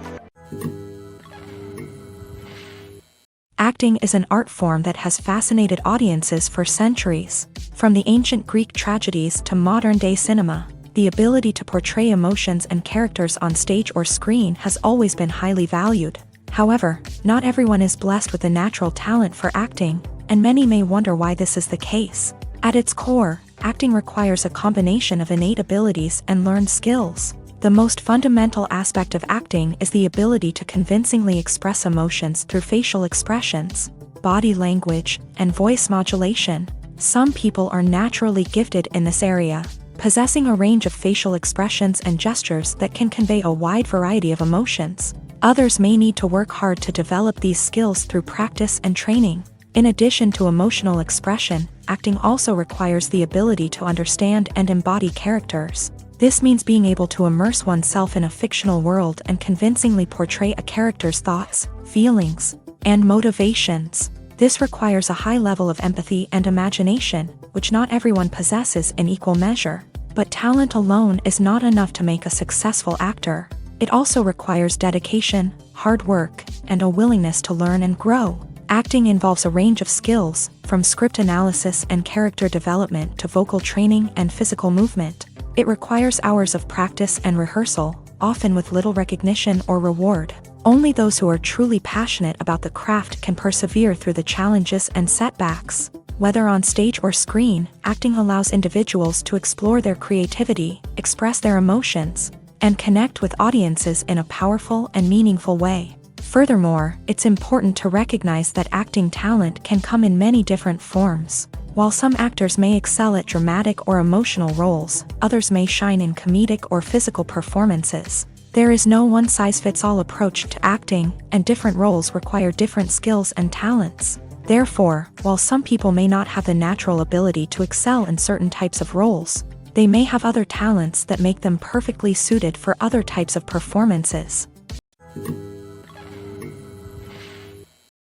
Acting is an art form that has fascinated audiences for centuries. From the ancient Greek tragedies to modern-day cinema, the ability to portray emotions and characters on stage or screen has always been highly valued. However, not everyone is blessed with a natural talent for acting, and many may wonder why this is the case. At its core, acting requires a combination of innate abilities and learned skills. The most fundamental aspect of acting is the ability to convincingly express emotions through facial expressions, body language, and voice modulation. Some people are naturally gifted in this area, possessing a range of facial expressions and gestures that can convey a wide variety of emotions. Others may need to work hard to develop these skills through practice and training. In addition to emotional expression, acting also requires the ability to understand and embody characters. This means being able to immerse oneself in a fictional world and convincingly portray a character's thoughts, feelings, and motivations. This requires a high level of empathy and imagination, which not everyone possesses in equal measure. But talent alone is not enough to make a successful actor. It also requires dedication, hard work, and a willingness to learn and grow. Acting involves a range of skills, from script analysis and character development to vocal training and physical movement. It requires hours of practice and rehearsal, often with little recognition or reward. Only those who are truly passionate about the craft can persevere through the challenges and setbacks. Whether on stage or screen, acting allows individuals to explore their creativity, express their emotions, and connect with audiences in a powerful and meaningful way. Furthermore, it's important to recognize that acting talent can come in many different forms. While some actors may excel at dramatic or emotional roles, others may shine in comedic or physical performances. There is no one-size-fits-all approach to acting, and different roles require different skills and talents. Therefore, while some people may not have the natural ability to excel in certain types of roles, they may have other talents that make them perfectly suited for other types of performances.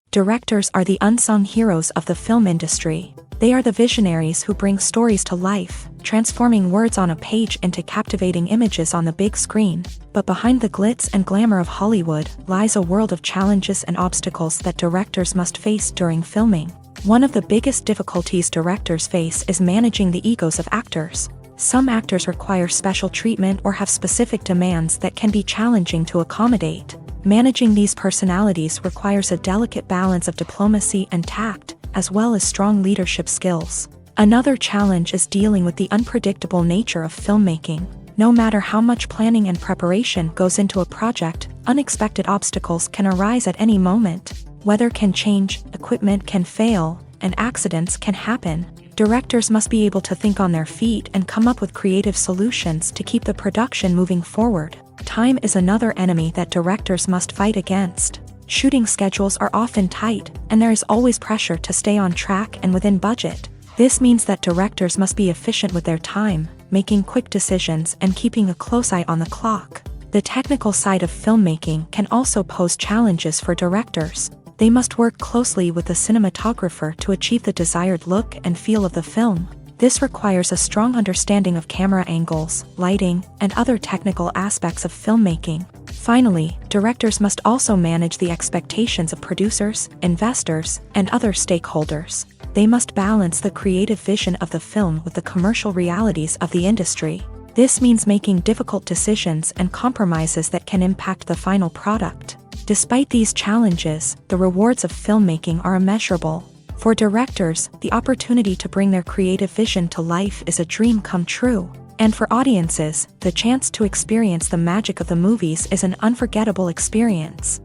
Directors are the unsung heroes of the film industry. They are the visionaries who bring stories to life, transforming words on a page into captivating images on the big screen. But behind the glitz and glamour of Hollywood lies a world of challenges and obstacles that directors must face during filming. One of the biggest difficulties directors face is managing the egos of actors. Some actors require special treatment or have specific demands that can be challenging to accommodate. Managing these personalities requires a delicate balance of diplomacy and tact, as well as strong leadership skills. Another challenge is dealing with the unpredictable nature of filmmaking. No matter how much planning and preparation goes into a project, unexpected obstacles can arise at any moment. Weather can change, equipment can fail, and accidents can happen. Directors must be able to think on their feet and come up with creative solutions to keep the production moving forward. Time is another enemy that directors must fight against. Shooting schedules are often tight, and there is always pressure to stay on track and within budget. This means that directors must be efficient with their time, making quick decisions and keeping a close eye on the clock. The technical side of filmmaking can also pose challenges for directors. They must work closely with the cinematographer to achieve the desired look and feel of the film. This requires a strong understanding of camera angles, lighting, and other technical aspects of filmmaking. Finally, directors must also manage the expectations of producers, investors, and other stakeholders. They must balance the creative vision of the film with the commercial realities of the industry. This means making difficult decisions and compromises that can impact the final product. Despite these challenges, the rewards of filmmaking are immeasurable. For directors, the opportunity to bring their creative vision to life is a dream come true. And for audiences, the chance to experience the magic of the movies is an unforgettable experience.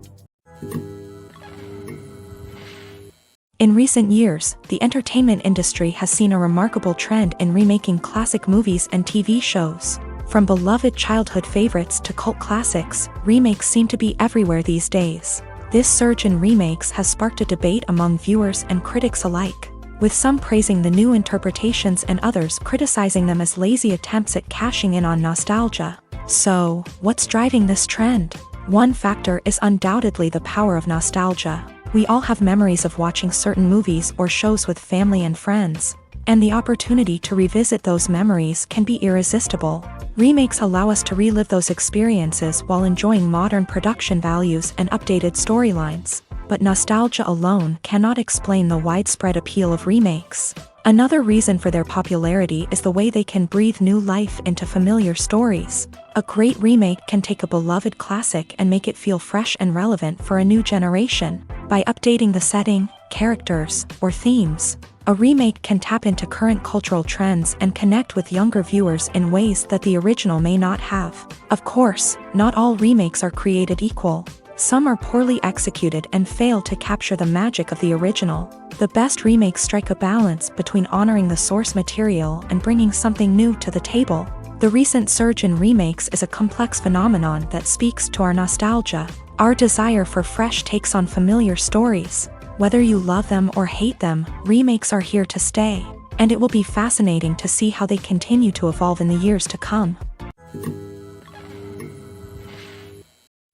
In recent years, the entertainment industry has seen a remarkable trend in remaking classic movies and TV shows. From beloved childhood favorites to cult classics, remakes seem to be everywhere these days. This surge in remakes has sparked a debate among viewers and critics alike, with some praising the new interpretations and others criticizing them as lazy attempts at cashing in on nostalgia. So, what's driving this trend? One factor is undoubtedly the power of nostalgia. We all have memories of watching certain movies or shows with family and friends, and the opportunity to revisit those memories can be irresistible. Remakes allow us to relive those experiences while enjoying modern production values and updated storylines. But nostalgia alone cannot explain the widespread appeal of remakes. Another reason for their popularity is the way they can breathe new life into familiar stories. A great remake can take a beloved classic and make it feel fresh and relevant for a new generation. By updating the setting, characters, or themes, a remake can tap into current cultural trends and connect with younger viewers in ways that the original may not have. Of course, not all remakes are created equal. Some are poorly executed and fail to capture the magic of the original. The best remakes strike a balance between honoring the source material and bringing something new to the table. The recent surge in remakes is a complex phenomenon that speaks to our nostalgia, our desire for fresh takes on familiar stories. Whether you love them or hate them, remakes are here to stay, and it will be fascinating to see how they continue to evolve in the years to come.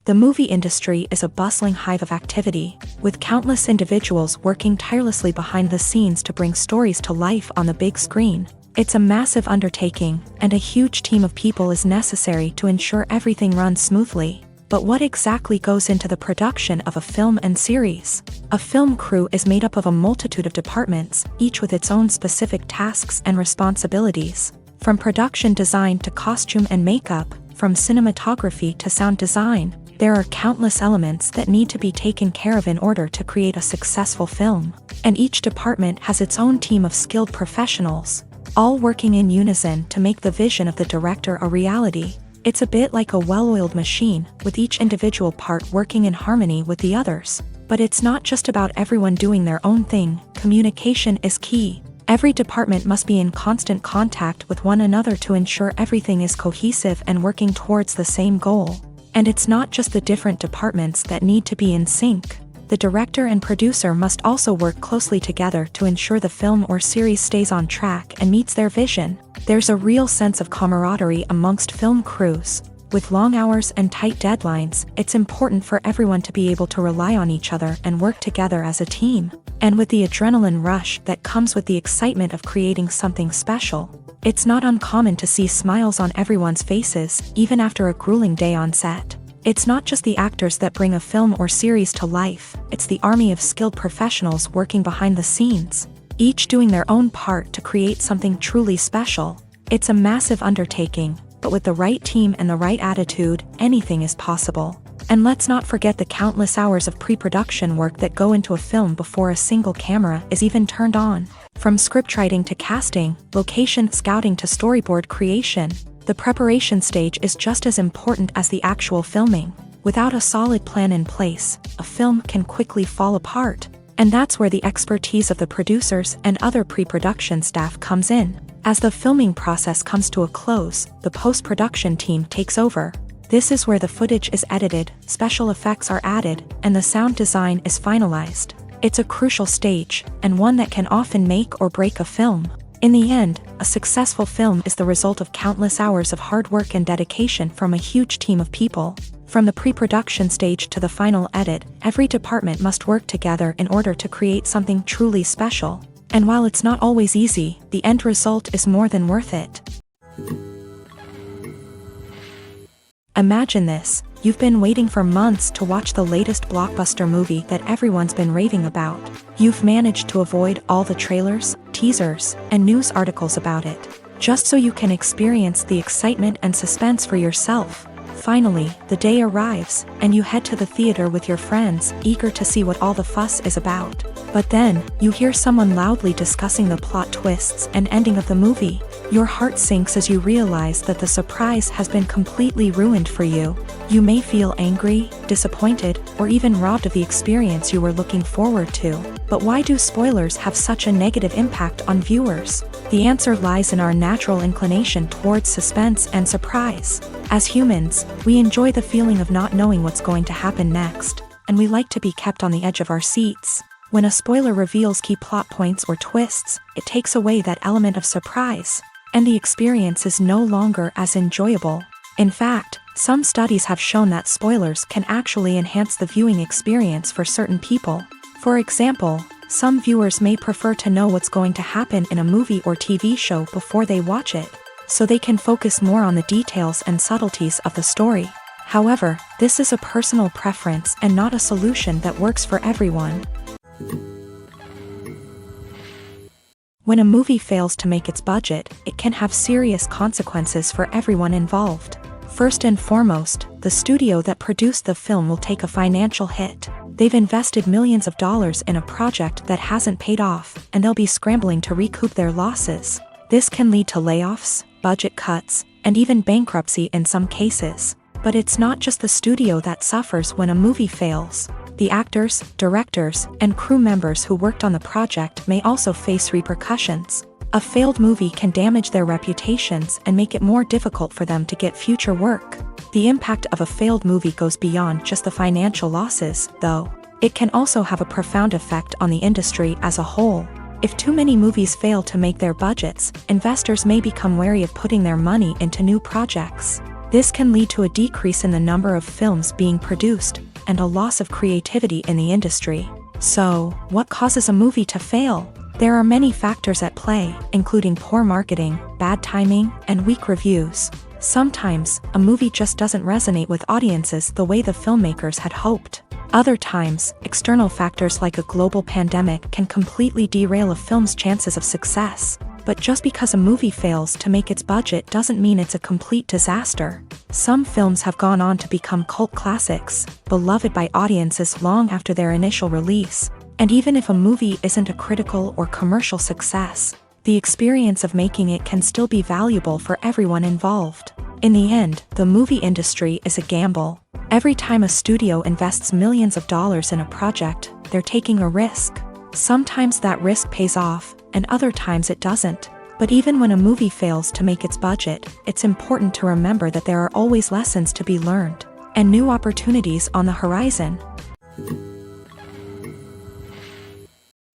The movie industry is a bustling hive of activity, with countless individuals working tirelessly behind the scenes to bring stories to life on the big screen. It's a massive undertaking, and a huge team of people is necessary to ensure everything runs smoothly. But what exactly goes into the production of a film and series? A film crew is made up of a multitude of departments, each with its own specific tasks and responsibilities. From production design to costume and makeup, from cinematography to sound design, there are countless elements that need to be taken care of in order to create a successful film. And each department has its own team of skilled professionals, all working in unison to make the vision of the director a reality. It's a bit like a well-oiled machine, with each individual part working in harmony with the others. But it's not just about everyone doing their own thing. Communication is key. Every department must be in constant contact with one another to ensure everything is cohesive and working towards the same goal. And it's not just the different departments that need to be in sync. The director and producer must also work closely together to ensure the film or series stays on track and meets their vision. There's a real sense of camaraderie amongst film crews. With long hours and tight deadlines, it's important for everyone to be able to rely on each other and work together as a team. And with the adrenaline rush that comes with the excitement of creating something special, it's not uncommon to see smiles on everyone's faces, even after a grueling day on set. It's not just the actors that bring a film or series to life, it's the army of skilled professionals working behind the scenes, each doing their own part to create something truly special. It's a massive undertaking, but with the right team and the right attitude, anything is possible. And let's not forget the countless hours of pre-production work that go into a film before a single camera is even turned on. From scriptwriting to casting, location scouting to storyboard creation, the preparation stage is just as important as the actual filming. Without a solid plan in place, a film can quickly fall apart. And that's where the expertise of the producers and other pre-production staff comes in. As the filming process comes to a close, the post-production team takes over. This is where the footage is edited, special effects are added, and the sound design is finalized. It's a crucial stage, and one that can often make or break a film. In the end, a successful film is the result of countless hours of hard work and dedication from a huge team of people. From the pre-production stage to the final edit, every department must work together in order to create something truly special. And while it's not always easy, the end result is more than worth it. Imagine this: You've been waiting for months to watch the latest blockbuster movie that everyone's been raving about. You've managed to avoid all the trailers, teasers, and news articles about it, just so you can experience the excitement and suspense for yourself. Finally, the day arrives, and you head to the theater with your friends, eager to see what all the fuss is about. But then, you hear someone loudly discussing the plot twists and ending of the movie. Your heart sinks as you realize that the surprise has been completely ruined for you. You may feel angry, disappointed, or even robbed of the experience you were looking forward to. But why do spoilers have such a negative impact on viewers? The answer lies in our natural inclination towards suspense and surprise. As humans, we enjoy the feeling of not knowing what's going to happen next, and we like to be kept on the edge of our seats. When a spoiler reveals key plot points or twists, it takes away that element of surprise, and the experience is no longer as enjoyable. In fact, some studies have shown that spoilers can actually enhance the viewing experience for certain people. For example, some viewers may prefer to know what's going to happen in a movie or TV show before they watch it, so they can focus more on the details and subtleties of the story. However, this is a personal preference and not a solution that works for everyone. When a movie fails to make its budget, it can have serious consequences for everyone involved. First and foremost, the studio that produced the film will take a financial hit. They've invested millions of dollars in a project that hasn't paid off, and they'll be scrambling to recoup their losses. This can lead to layoffs, budget cuts, and even bankruptcy in some cases. But it's not just the studio that suffers when a movie fails. The actors, directors, and crew members who worked on the project may also face repercussions. A failed movie can damage their reputations and make it more difficult for them to get future work. The impact of a failed movie goes beyond just the financial losses, though. It can also have a profound effect on the industry as a whole. If too many movies fail to make their budgets, investors may become wary of putting their money into new projects. This can lead to a decrease in the number of films being produced, and a loss of creativity in the industry. So, what causes a movie to fail? There are many factors at play, including poor marketing, bad timing, and weak reviews. Sometimes, a movie just doesn't resonate with audiences the way the filmmakers had hoped. Other times, external factors like a global pandemic can completely derail a film's chances of success. But just because a movie fails to make its budget doesn't mean it's a complete disaster. Some films have gone on to become cult classics, beloved by audiences long after their initial release. And even if a movie isn't a critical or commercial success, the experience of making it can still be valuable for everyone involved. In the end, the movie industry is a gamble. Every time a studio invests millions of dollars in a project, they're taking a risk. Sometimes that risk pays off, and other times it doesn't. But even when a movie fails to make its budget, it's important to remember that there are always lessons to be learned, and new opportunities on the horizon.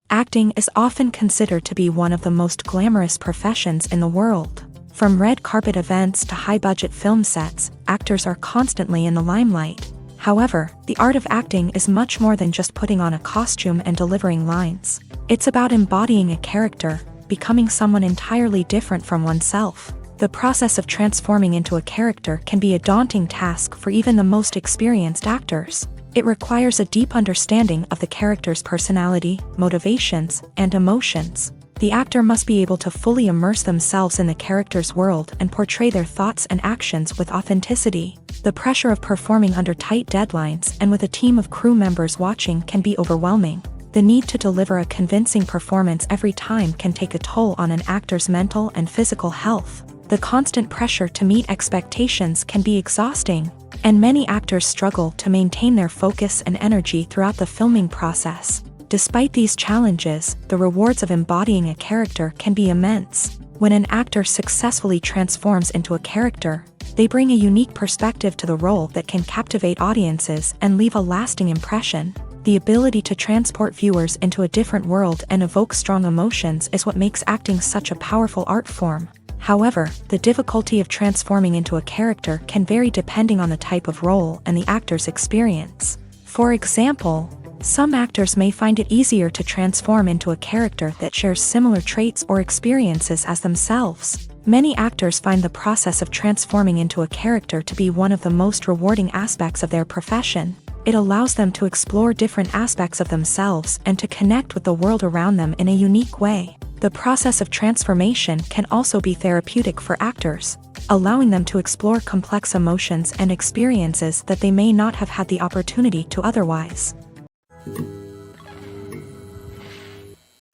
Acting is often considered to be one of the most glamorous professions in the world. From red carpet events to high-budget film sets, actors are constantly in the limelight. However, the art of acting is much more than just putting on a costume and delivering lines. It's about embodying a character, becoming someone entirely different from oneself. The process of transforming into a character can be a daunting task for even the most experienced actors. It requires a deep understanding of the character's personality, motivations, and emotions. The actor must be able to fully immerse themselves in the character's world and portray their thoughts and actions with authenticity. The pressure of performing under tight deadlines and with a team of crew members watching can be overwhelming. The need to deliver a convincing performance every time can take a toll on an actor's mental and physical health. The constant pressure to meet expectations can be exhausting, and many actors struggle to maintain their focus and energy throughout the filming process. Despite these challenges, the rewards of embodying a character can be immense. When an actor successfully transforms into a character, they bring a unique perspective to the role that can captivate audiences and leave a lasting impression. The ability to transport viewers into a different world and evoke strong emotions is what makes acting such a powerful art form. However, the difficulty of transforming into a character can vary depending on the type of role and the actor's experience. For example, Some actors may find it easier to transform into a character that shares similar traits or experiences as themselves. Many actors find the process of transforming into a character to be one of the most rewarding aspects of their profession. It allows them to explore different aspects of themselves and to connect with the world around them in a unique way. The process of transformation can also be therapeutic for actors, allowing them to explore complex emotions and experiences that they may not have had the opportunity to otherwise.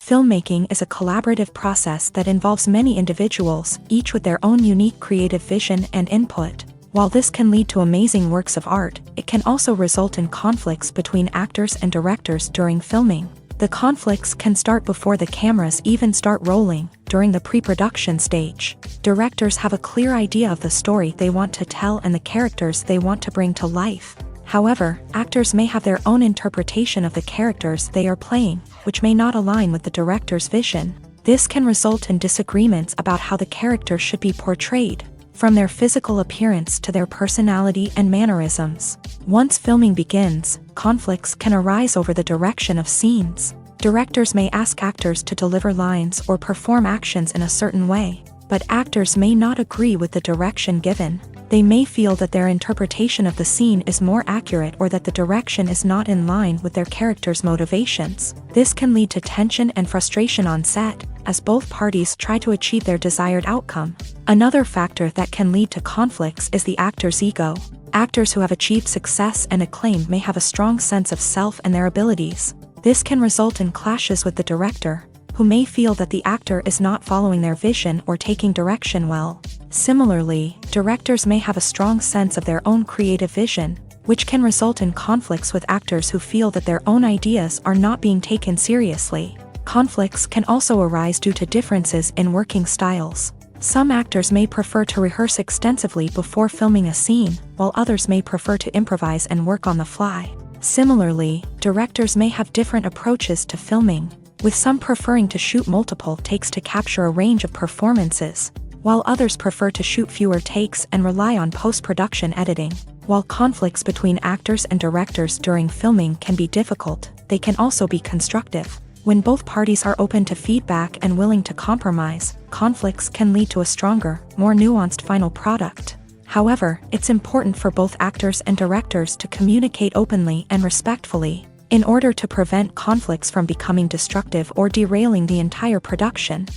Filmmaking is a collaborative process that involves many individuals, each with their own unique creative vision and input. While this can lead to amazing works of art, it can also result in conflicts between actors and directors during filming. The conflicts can start before the cameras even start rolling, during the pre-production stage. Directors have a clear idea of the story they want to tell and the characters they want to bring to life. However, actors may have their own interpretation of the characters they are playing, which may not align with the director's vision. This can result in disagreements about how the character should be portrayed, from their physical appearance to their personality and mannerisms. Once filming begins, conflicts can arise over the direction of scenes. Directors may ask actors to deliver lines or perform actions in a certain way, but actors may not agree with the direction given. They may feel that their interpretation of the scene is more accurate or that the direction is not in line with their character's motivations. This can lead to tension and frustration on set, as both parties try to achieve their desired outcome. Another factor that can lead to conflicts is the actor's ego. Actors who have achieved success and acclaim may have a strong sense of self and their abilities. This can result in clashes with the director, who may feel that the actor is not following their vision or taking direction well. Similarly, directors may have a strong sense of their own creative vision, which can result in conflicts with actors who feel that their own ideas are not being taken seriously. Conflicts can also arise due to differences in working styles. Some actors may prefer to rehearse extensively before filming a scene, while others may prefer to improvise and work on the fly. Similarly, directors may have different approaches to filming, with some preferring to shoot multiple takes to capture a range of performances, while others prefer to shoot fewer takes and rely on post-production editing. While conflicts between actors and directors during filming can be difficult, they can also be constructive. When both parties are open to feedback and willing to compromise, conflicts can lead to a stronger, more nuanced final product. However, it's important for both actors and directors to communicate openly and respectfully, in order to prevent conflicts from becoming destructive or derailing the entire production.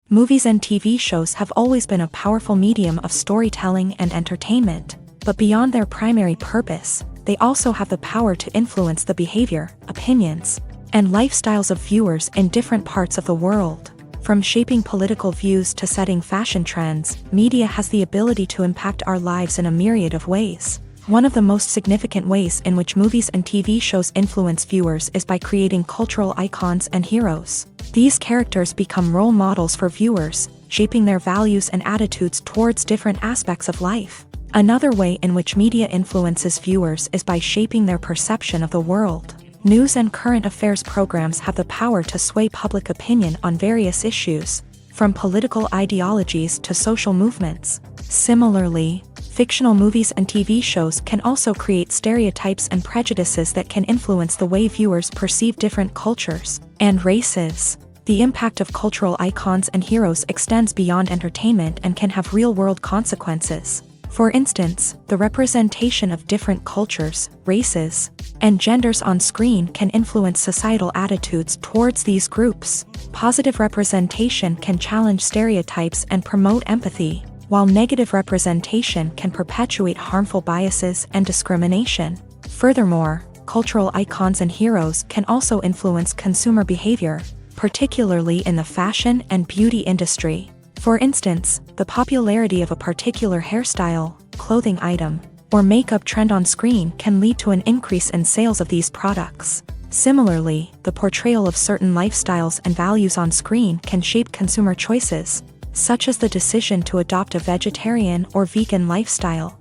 Movies and TV shows have always been a powerful medium of storytelling and entertainment, but beyond their primary purpose, they also have the power to influence the behavior, opinions, and lifestyles of viewers in different parts of the world. From shaping political views to setting fashion trends, media has the ability to impact our lives in a myriad of ways. One of the most significant ways in which movies and TV shows influence viewers is by creating cultural icons and heroes. These characters become role models for viewers, shaping their values and attitudes towards different aspects of life. Another way in which media influences viewers is by shaping their perception of the world. News and current affairs programs have the power to sway public opinion on various issues, from political ideologies to social movements. Similarly, fictional movies and TV shows can also create stereotypes and prejudices that can influence the way viewers perceive different cultures and races. The impact of cultural icons and heroes extends beyond entertainment and can have real-world consequences. For instance, the representation of different cultures, races, and genders on screen can influence societal attitudes towards these groups. Positive representation can challenge stereotypes and promote empathy, while negative representation can perpetuate harmful biases and discrimination. Furthermore, cultural icons and heroes can also influence consumer behavior, particularly in the fashion and beauty industry. For instance, the popularity of a particular hairstyle, clothing item, or makeup trend on screen can lead to an increase in sales of these products. Similarly, the portrayal of certain lifestyles and values on screen can shape consumer choices, such as the decision to adopt a vegetarian or vegan lifestyle.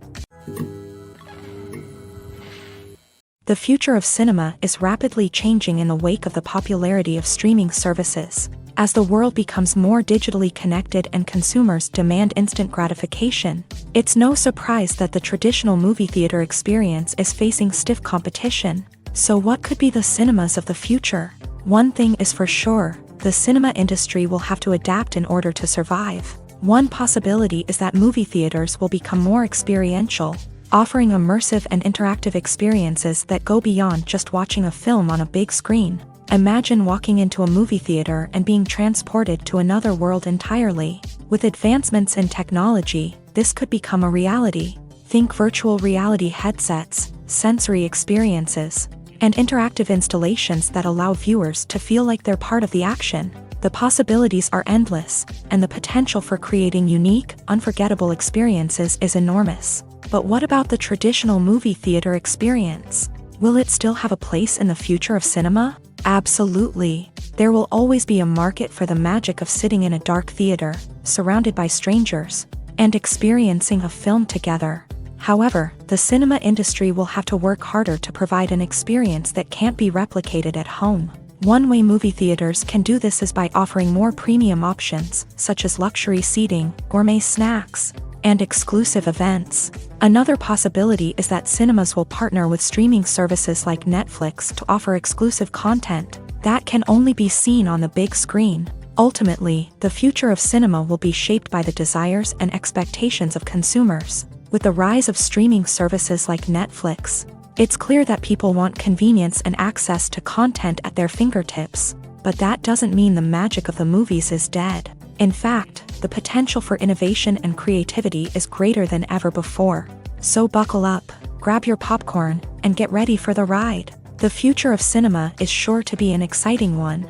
The future of cinema is rapidly changing in the wake of the popularity of streaming services. As the world becomes more digitally connected and consumers demand instant gratification, it's no surprise that the traditional movie theater experience is facing stiff competition. So what could be the cinemas of the future? One thing is for sure, the cinema industry will have to adapt in order to survive. One possibility is that movie theaters will become more experiential, offering immersive and interactive experiences that go beyond just watching a film on a big screen. Imagine walking into a movie theater and being transported to another world entirely. With advancements in technology, this could become a reality. Think virtual reality headsets, sensory experiences, and interactive installations that allow viewers to feel like they're part of the action. The possibilities are endless, and the potential for creating unique, unforgettable experiences is enormous. But what about the traditional movie theater experience? Will it still have a place in the future of cinema? Absolutely. There will always be a market for the magic of sitting in a dark theater, surrounded by strangers, and experiencing a film together. However, the cinema industry will have to work harder to provide an experience that can't be replicated at home. One way movie theaters can do this is by offering more premium options, such as luxury seating, gourmet snacks, and exclusive events. Another possibility is that cinemas will partner with streaming services like Netflix to offer exclusive content that can only be seen on the big screen. Ultimately, the future of cinema will be shaped by the desires and expectations of consumers. With the rise of streaming services like Netflix, it's clear that people want convenience and access to content at their fingertips. But that doesn't mean the magic of the movies is dead. In fact, the potential for innovation and creativity is greater than ever before. So buckle up, grab your popcorn, and get ready for the ride. The future of cinema is sure to be an exciting one.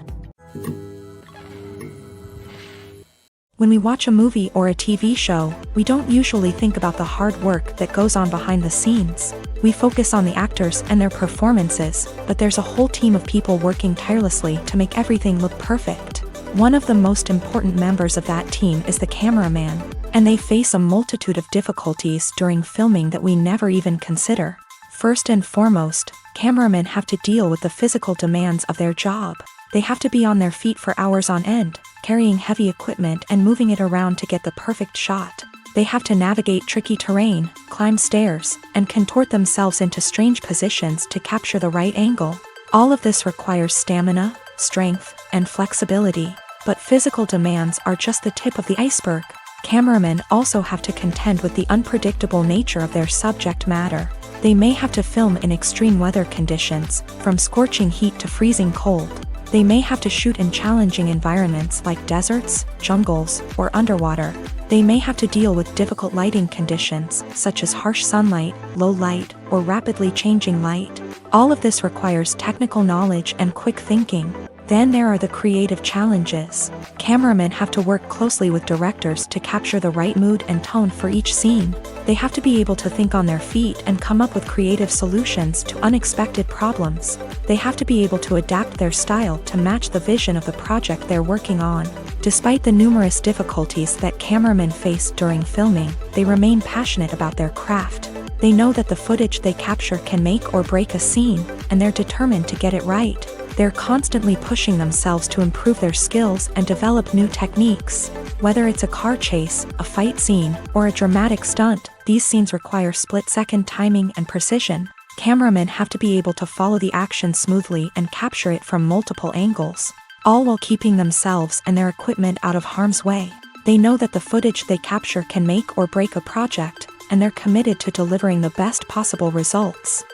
When we watch a movie or a TV show, we don't usually think about the hard work that goes on behind the scenes. We focus on the actors and their performances, but there's a whole team of people working tirelessly to make everything look perfect. One of the most important members of that team is the cameraman, and they face a multitude of difficulties during filming that we never even consider. First and foremost, cameramen have to deal with the physical demands of their job. They have to be on their feet for hours on end, carrying heavy equipment and moving it around to get the perfect shot. They have to navigate tricky terrain, climb stairs, and contort themselves into strange positions to capture the right angle. All of this requires stamina, strength, and flexibility. But physical demands are just the tip of the iceberg. Cameramen also have to contend with the unpredictable nature of their subject matter. They may have to film in extreme weather conditions, from scorching heat to freezing cold. They may have to shoot in challenging environments like deserts, jungles, or underwater. They may have to deal with difficult lighting conditions, such as harsh sunlight, low light, or rapidly changing light. All of this requires technical knowledge and quick thinking. Then there are the creative challenges. Cameramen have to work closely with directors to capture the right mood and tone for each scene. They have to be able to think on their feet and come up with creative solutions to unexpected problems. They have to be able to adapt their style to match the vision of the project they're working on. Despite the numerous difficulties that cameramen face during filming, they remain passionate about their craft. They know that the footage they capture can make or break a scene, and they're determined to get it right. They're constantly pushing themselves to improve their skills and develop new techniques. Whether it's a car chase, a fight scene, or a dramatic stunt, these scenes require split-second timing and precision. Cameramen have to be able to follow the action smoothly and capture it from multiple angles, all while keeping themselves and their equipment out of harm's way. They know that the footage they capture can make or break a project, and they're committed to delivering the best possible results.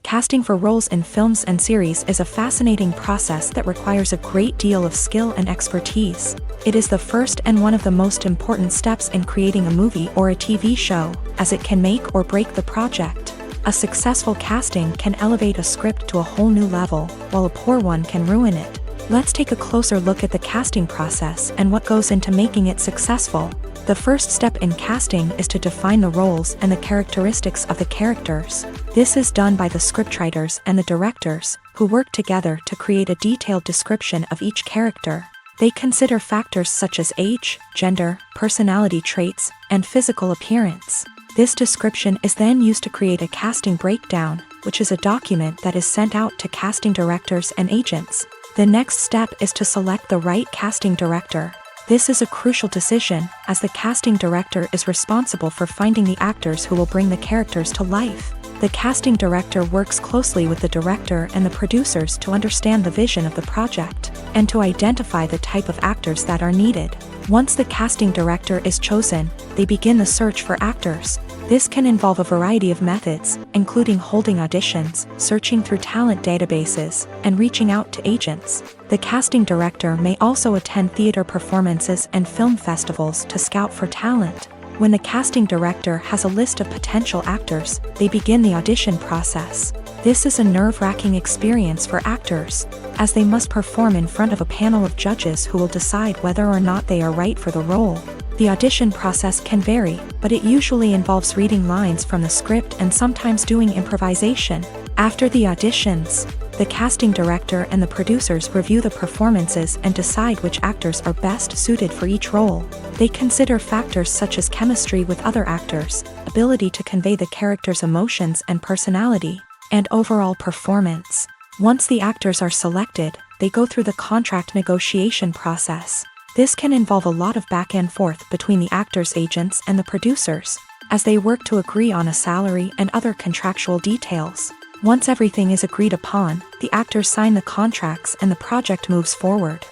Casting for roles in films and series is a fascinating process that requires a great deal of skill and expertise. It is the first and one of the most important steps in creating a movie or a TV show, as it can make or break the project. A successful casting can elevate a script to a whole new level, while a poor one can ruin it. Let's take a closer look at the casting process and what goes into making it successful. The first step in casting is to define the roles and the characteristics of the characters. This is done by the scriptwriters and the directors, who work together to create a detailed description of each character. They consider factors such as age, gender, personality traits, and physical appearance. This description is then used to create a casting breakdown, which is a document that is sent out to casting directors and agents. The next step is to select the right casting director. This is a crucial decision, as the casting director is responsible for finding the actors who will bring the characters to life. The casting director works closely with the director and the producers to understand the vision of the project, and to identify the type of actors that are needed. Once the casting director is chosen, they begin the search for actors. This can involve a variety of methods, including holding auditions, searching through talent databases, and reaching out to agents. The casting director may also attend theater performances and film festivals to scout for talent. When the casting director has a list of potential actors, they begin the audition process. This is a nerve-wracking experience for actors, as they must perform in front of a panel of judges who will decide whether or not they are right for the role. The audition process can vary, but it usually involves reading lines from the script and sometimes doing improvisation. After the auditions, the casting director and the producers review the performances and decide which actors are best suited for each role. They consider factors such as chemistry with other actors, ability to convey the character's emotions and personality, and overall performance. Once the actors are selected, they go through the contract negotiation process. This can involve a lot of back and forth between the actors' agents and the producers, as they work to agree on a salary and other contractual details. Once everything is agreed upon, the actors sign the contracts and the project moves forward.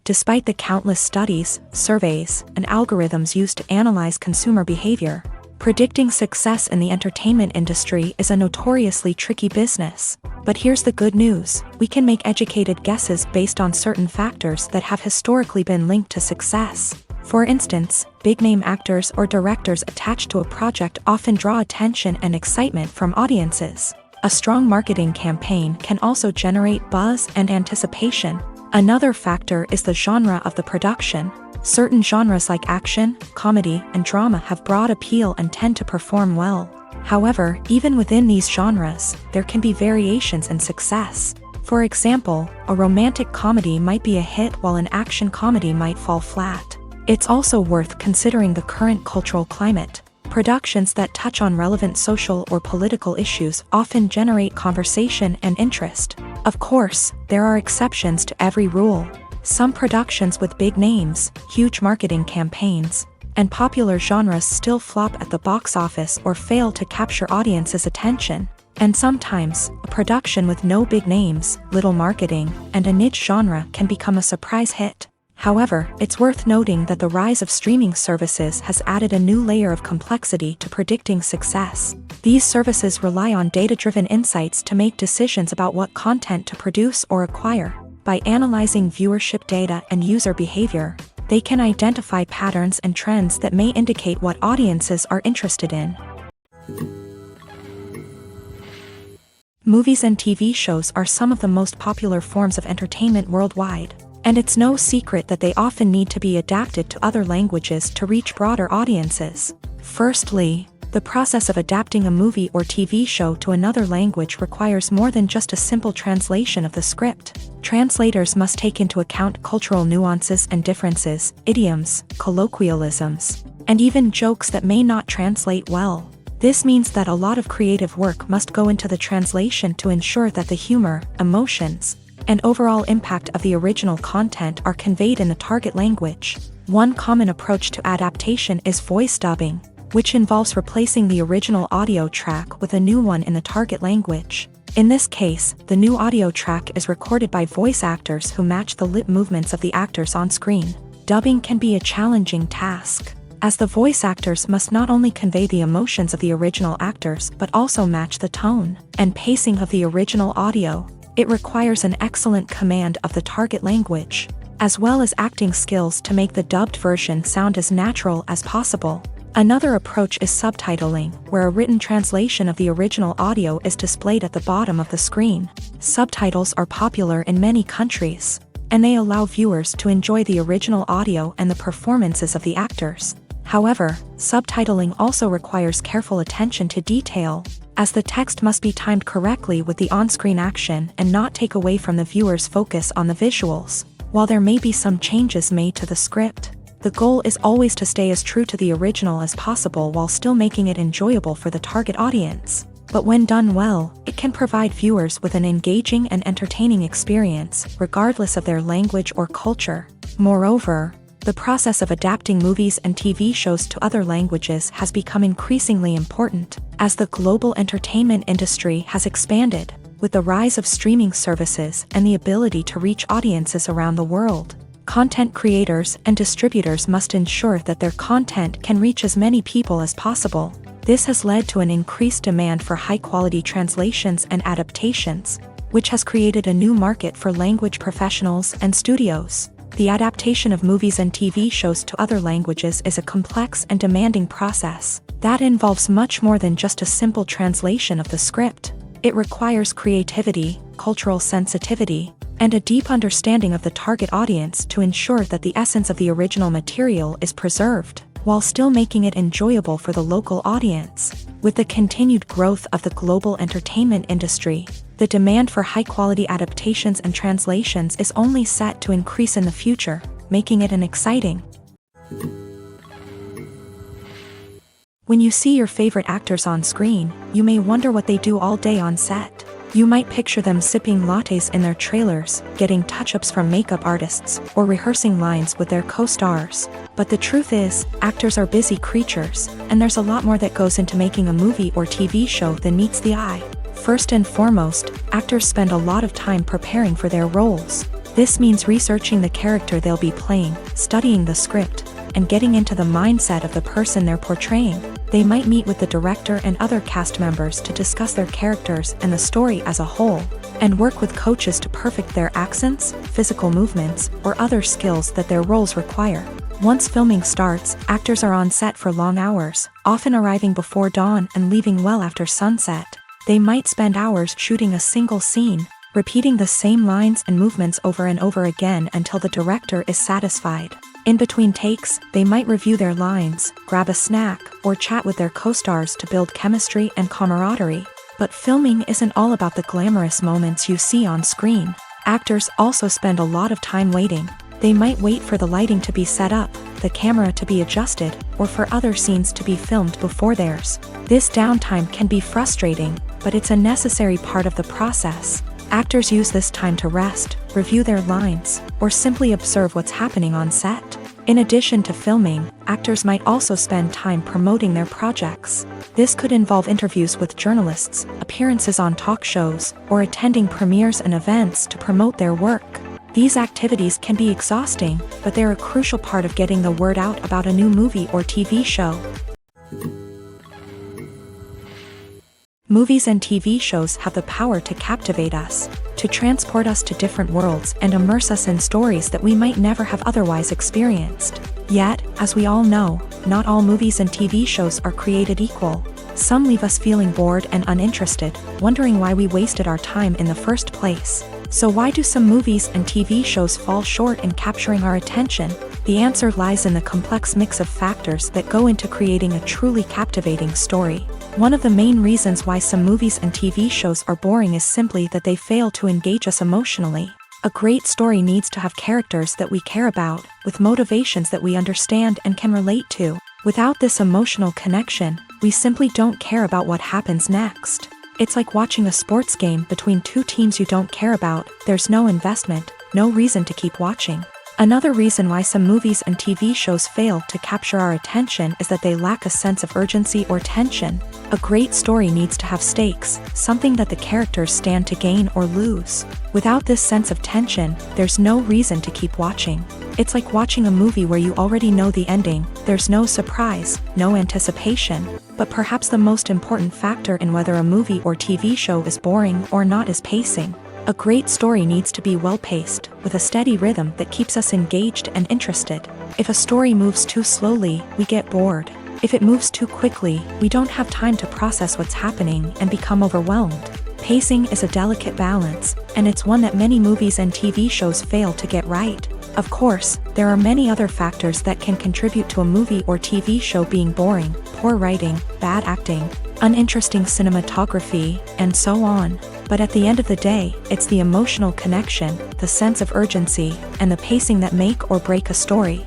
Despite the countless studies, surveys, and algorithms used to analyze consumer behavior, predicting success in the entertainment industry is a notoriously tricky business. But here's the good news: we can make educated guesses based on certain factors that have historically been linked to success. For instance, big-name actors or directors attached to a project often draw attention and excitement from audiences. A strong marketing campaign can also generate buzz and anticipation. Another factor is the genre of the production. Certain genres like action, comedy, and drama have broad appeal and tend to perform well. However, even within these genres, there can be variations in success. For example, a romantic comedy might be a hit while an action comedy might fall flat. It's also worth considering the current cultural climate. Productions that touch on relevant social or political issues often generate conversation and interest. Of course, there are exceptions to every rule. Some productions with big names, huge marketing campaigns, and popular genres still flop at the box office or fail to capture audiences' attention. And sometimes, a production with no big names, little marketing, and a niche genre can become a surprise hit. However, it's worth noting that the rise of streaming services has added a new layer of complexity to predicting success. These services rely on data-driven insights to make decisions about what content to produce or acquire. By analyzing viewership data and user behavior, they can identify patterns and trends that may indicate what audiences are interested in. Movies and TV shows are some of the most popular forms of entertainment worldwide, and it's no secret that they often need to be adapted to other languages to reach broader audiences. Firstly, the process of adapting a movie or TV show to another language requires more than just a simple translation of the script. Translators must take into account cultural nuances and differences, idioms, colloquialisms, and even jokes that may not translate well. This means that a lot of creative work must go into the translation to ensure that the humor, emotions, and overall impact of the original content are conveyed in the target language. One common approach to adaptation is voice dubbing, which involves replacing the original audio track with a new one in the target language. In this case, the new audio track is recorded by voice actors who match the lip movements of the actors on screen. Dubbing can be a challenging task, as the voice actors must not only convey the emotions of the original actors but also match the tone and pacing of the original audio. It requires an excellent command of the target language, as well as acting skills to make the dubbed version sound as natural as possible. Another approach is subtitling, where a written translation of the original audio is displayed at the bottom of the screen. Subtitles are popular in many countries, and they allow viewers to enjoy the original audio and the performances of the actors. However, subtitling also requires careful attention to detail, as the text must be timed correctly with the on-screen action and not take away from the viewer's focus on the visuals. While there may be some changes made to the script, The goal is always to stay as true to the original as possible while still making it enjoyable for the target audience. But when done well, it can provide viewers with an engaging and entertaining experience, regardless of their language or culture. Moreover, the process of adapting movies and TV shows to other languages has become increasingly important, as the global entertainment industry has expanded, with the rise of streaming services and the ability to reach audiences around the world. Content creators and distributors must ensure that their content can reach as many people as possible. This has led to an increased demand for high-quality translations and adaptations, which has created a new market for language professionals and studios. The adaptation of movies and TV shows to other languages is a complex and demanding process that involves much more than just a simple translation of the script. It requires creativity, cultural sensitivity, and a deep understanding of the target audience to ensure that the essence of the original material is preserved, while still making it enjoyable for the local audience. With the continued growth of the global entertainment industry, the demand for high-quality adaptations and translations is only set to increase in the future, making it an exciting. When you see your favorite actors on screen, you may wonder what they do all day on set. You might picture them sipping lattes in their trailers, getting touch-ups from makeup artists, or rehearsing lines with their co-stars. But the truth is, actors are busy creatures, and there's a lot more that goes into making a movie or TV show than meets the eye. First and foremost, actors spend a lot of time preparing for their roles. This means researching the character they'll be playing, studying the script, and getting into the mindset of the person they're portraying. They might meet with the director and other cast members to discuss their characters and the story as a whole, and work with coaches to perfect their accents, physical movements, or other skills that their roles require. Once filming starts, actors are on set for long hours, often arriving before dawn and leaving well after sunset. They might spend hours shooting a single scene, repeating the same lines and movements over and over again until the director is satisfied. In between takes, they might review their lines, grab a snack, or chat with their co-stars to build chemistry and camaraderie. But filming isn't all about the glamorous moments you see on screen. Actors also spend a lot of time waiting. They might wait for the lighting to be set up, the camera to be adjusted, or for other scenes to be filmed before theirs. This downtime can be frustrating, but it's a necessary part of the process. Actors use this time to rest, review their lines, or simply observe what's happening on set. In addition to filming, actors might also spend time promoting their projects. This could involve interviews with journalists, appearances on talk shows, or attending premieres and events to promote their work. These activities can be exhausting, but they're a crucial part of getting the word out about a new movie or TV show. Movies and TV shows have the power to captivate us, to transport us to different worlds and immerse us in stories that we might never have otherwise experienced. Yet, as we all know, not all movies and TV shows are created equal. Some leave us feeling bored and uninterested, wondering why we wasted our time in the first place. So why do some movies and TV shows fall short in capturing our attention? The answer lies in the complex mix of factors that go into creating a truly captivating story. One of the main reasons why some movies and TV shows are boring is simply that they fail to engage us emotionally. A great story needs to have characters that we care about, with motivations that we understand and can relate to. Without this emotional connection, we simply don't care about what happens next. It's like watching a sports game between two teams you don't care about. There's no investment, no reason to keep watching. Another reason why some movies and TV shows fail to capture our attention is that they lack a sense of urgency or tension. A great story needs to have stakes, something that the characters stand to gain or lose. Without this sense of tension, there's no reason to keep watching. It's like watching a movie where you already know the ending. There's no surprise, no anticipation. But perhaps the most important factor in whether a movie or TV show is boring or not is pacing. A great story needs to be well-paced, with a steady rhythm that keeps us engaged and interested. If a story moves too slowly, we get bored. If it moves too quickly, we don't have time to process what's happening and become overwhelmed. Pacing is a delicate balance, and it's one that many movies and TV shows fail to get right. Of course, there are many other factors that can contribute to a movie or TV show being boring: poor writing, bad acting, uninteresting cinematography, and so on. But at the end of the day, it's the emotional connection, the sense of urgency, and the pacing that make or break a story.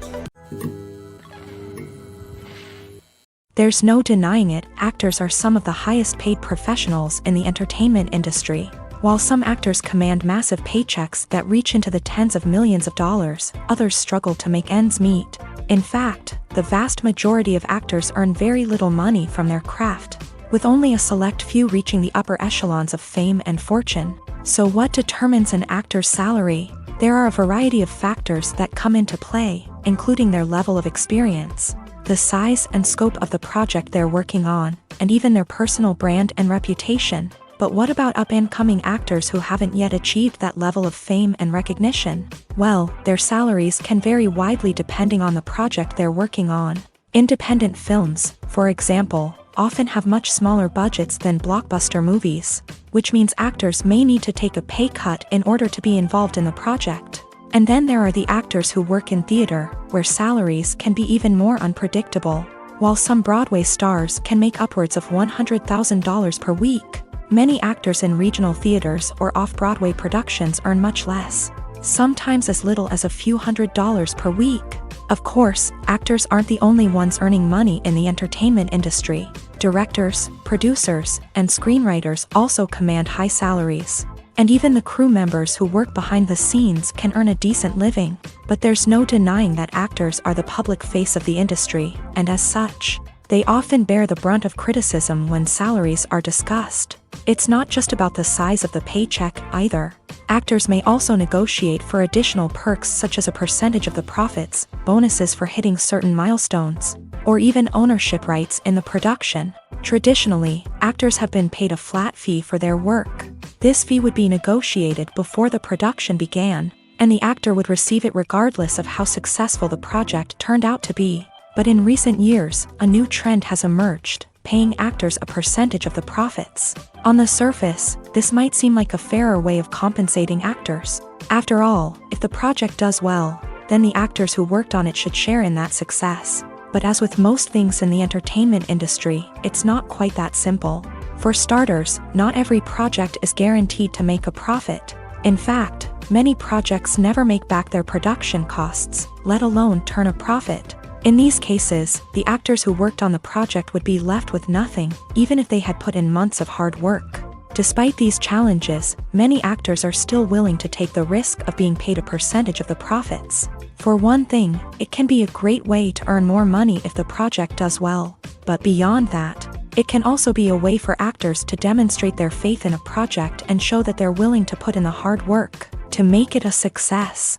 There's no denying it, actors are some of the highest paid professionals in the entertainment industry. While some actors command massive paychecks that reach into the tens of millions of dollars, others struggle to make ends meet. In fact, the vast majority of actors earn very little money from their craft, with only a select few reaching the upper echelons of fame and fortune. So what determines an actor's salary? There are a variety of factors that come into play, including their level of experience, the size and scope of the project they're working on, and even their personal brand and reputation. But what about up-and-coming actors who haven't yet achieved that level of fame and recognition? Well, their salaries can vary widely depending on the project they're working on. Independent films, for example, often have much smaller budgets than blockbuster movies, which means actors may need to take a pay cut in order to be involved in the project. And then there are the actors who work in theater, where salaries can be even more unpredictable. While some Broadway stars can make upwards of $100,000 per week, many actors in regional theaters or off-Broadway productions earn much less, sometimes as little as a few $100s per week. Of course, actors aren't the only ones earning money in the entertainment industry. Directors, producers, and screenwriters also command high salaries. And even the crew members who work behind the scenes can earn a decent living. But there's no denying that actors are the public face of the industry, and as such, they often bear the brunt of criticism when salaries are discussed. It's not just about the size of the paycheck either. Actors may also negotiate for additional perks such as a percentage of the profits, bonuses for hitting certain milestones, or even ownership rights in the production. Traditionally, actors have been paid a flat fee for their work. This fee would be negotiated before the production began, and the actor would receive it regardless of how successful the project turned out to be. But in recent years, a new trend has emerged, paying actors a percentage of the profits. On the surface, this might seem like a fairer way of compensating actors. After all, if the project does well, then the actors who worked on it should share in that success. But as with most things in the entertainment industry, it's not quite that simple. For starters, not every project is guaranteed to make a profit. In fact, many projects never make back their production costs, let alone turn a profit. In these cases, the actors who worked on the project would be left with nothing, even if they had put in months of hard work. Despite these challenges, many actors are still willing to take the risk of being paid a percentage of the profits. For one thing, it can be a great way to earn more money if the project does well. But beyond that, it can also be a way for actors to demonstrate their faith in a project and show that they're willing to put in the hard work to make it a success.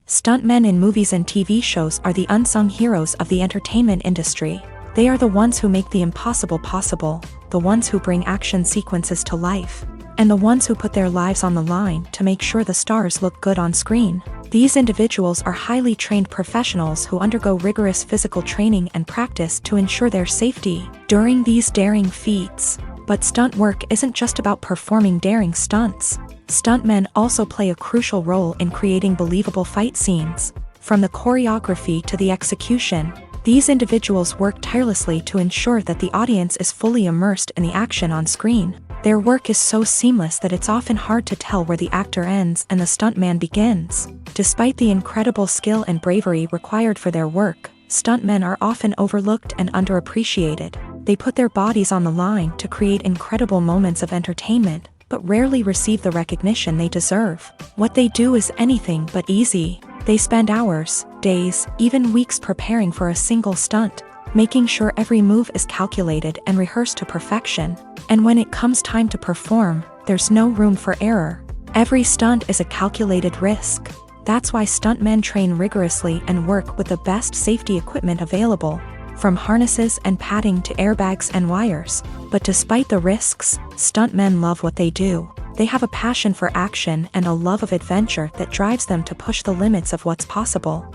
Stuntmen in movies and TV shows are the unsung heroes of the entertainment industry. They are the ones who make the impossible possible, the ones who bring action sequences to life, and the ones who put their lives on the line to make sure the stars look good on screen. These individuals are highly trained professionals who undergo rigorous physical training and practice to ensure their safety during these daring feats. But stunt work isn't just about performing daring stunts. Stuntmen also play a crucial role in creating believable fight scenes. From the choreography to the execution, these individuals work tirelessly to ensure that the audience is fully immersed in the action on screen. Their work is so seamless that it's often hard to tell where the actor ends and the stuntman begins. Despite the incredible skill and bravery required for their work, stuntmen are often overlooked and underappreciated. They put their bodies on the line to create incredible moments of entertainment, but rarely receive the recognition they deserve. What they do is anything but easy. They spend hours, days, even weeks preparing for a single stunt, making sure every move is calculated and rehearsed to perfection. And when it comes time to perform, there's no room for error. Every stunt is a calculated risk. That's why stuntmen train rigorously and work with the best safety equipment available, from harnesses and padding to airbags and wires. But despite the risks, stuntmen love what they do. They have a passion for action and a love of adventure that drives them to push the limits of what's possible.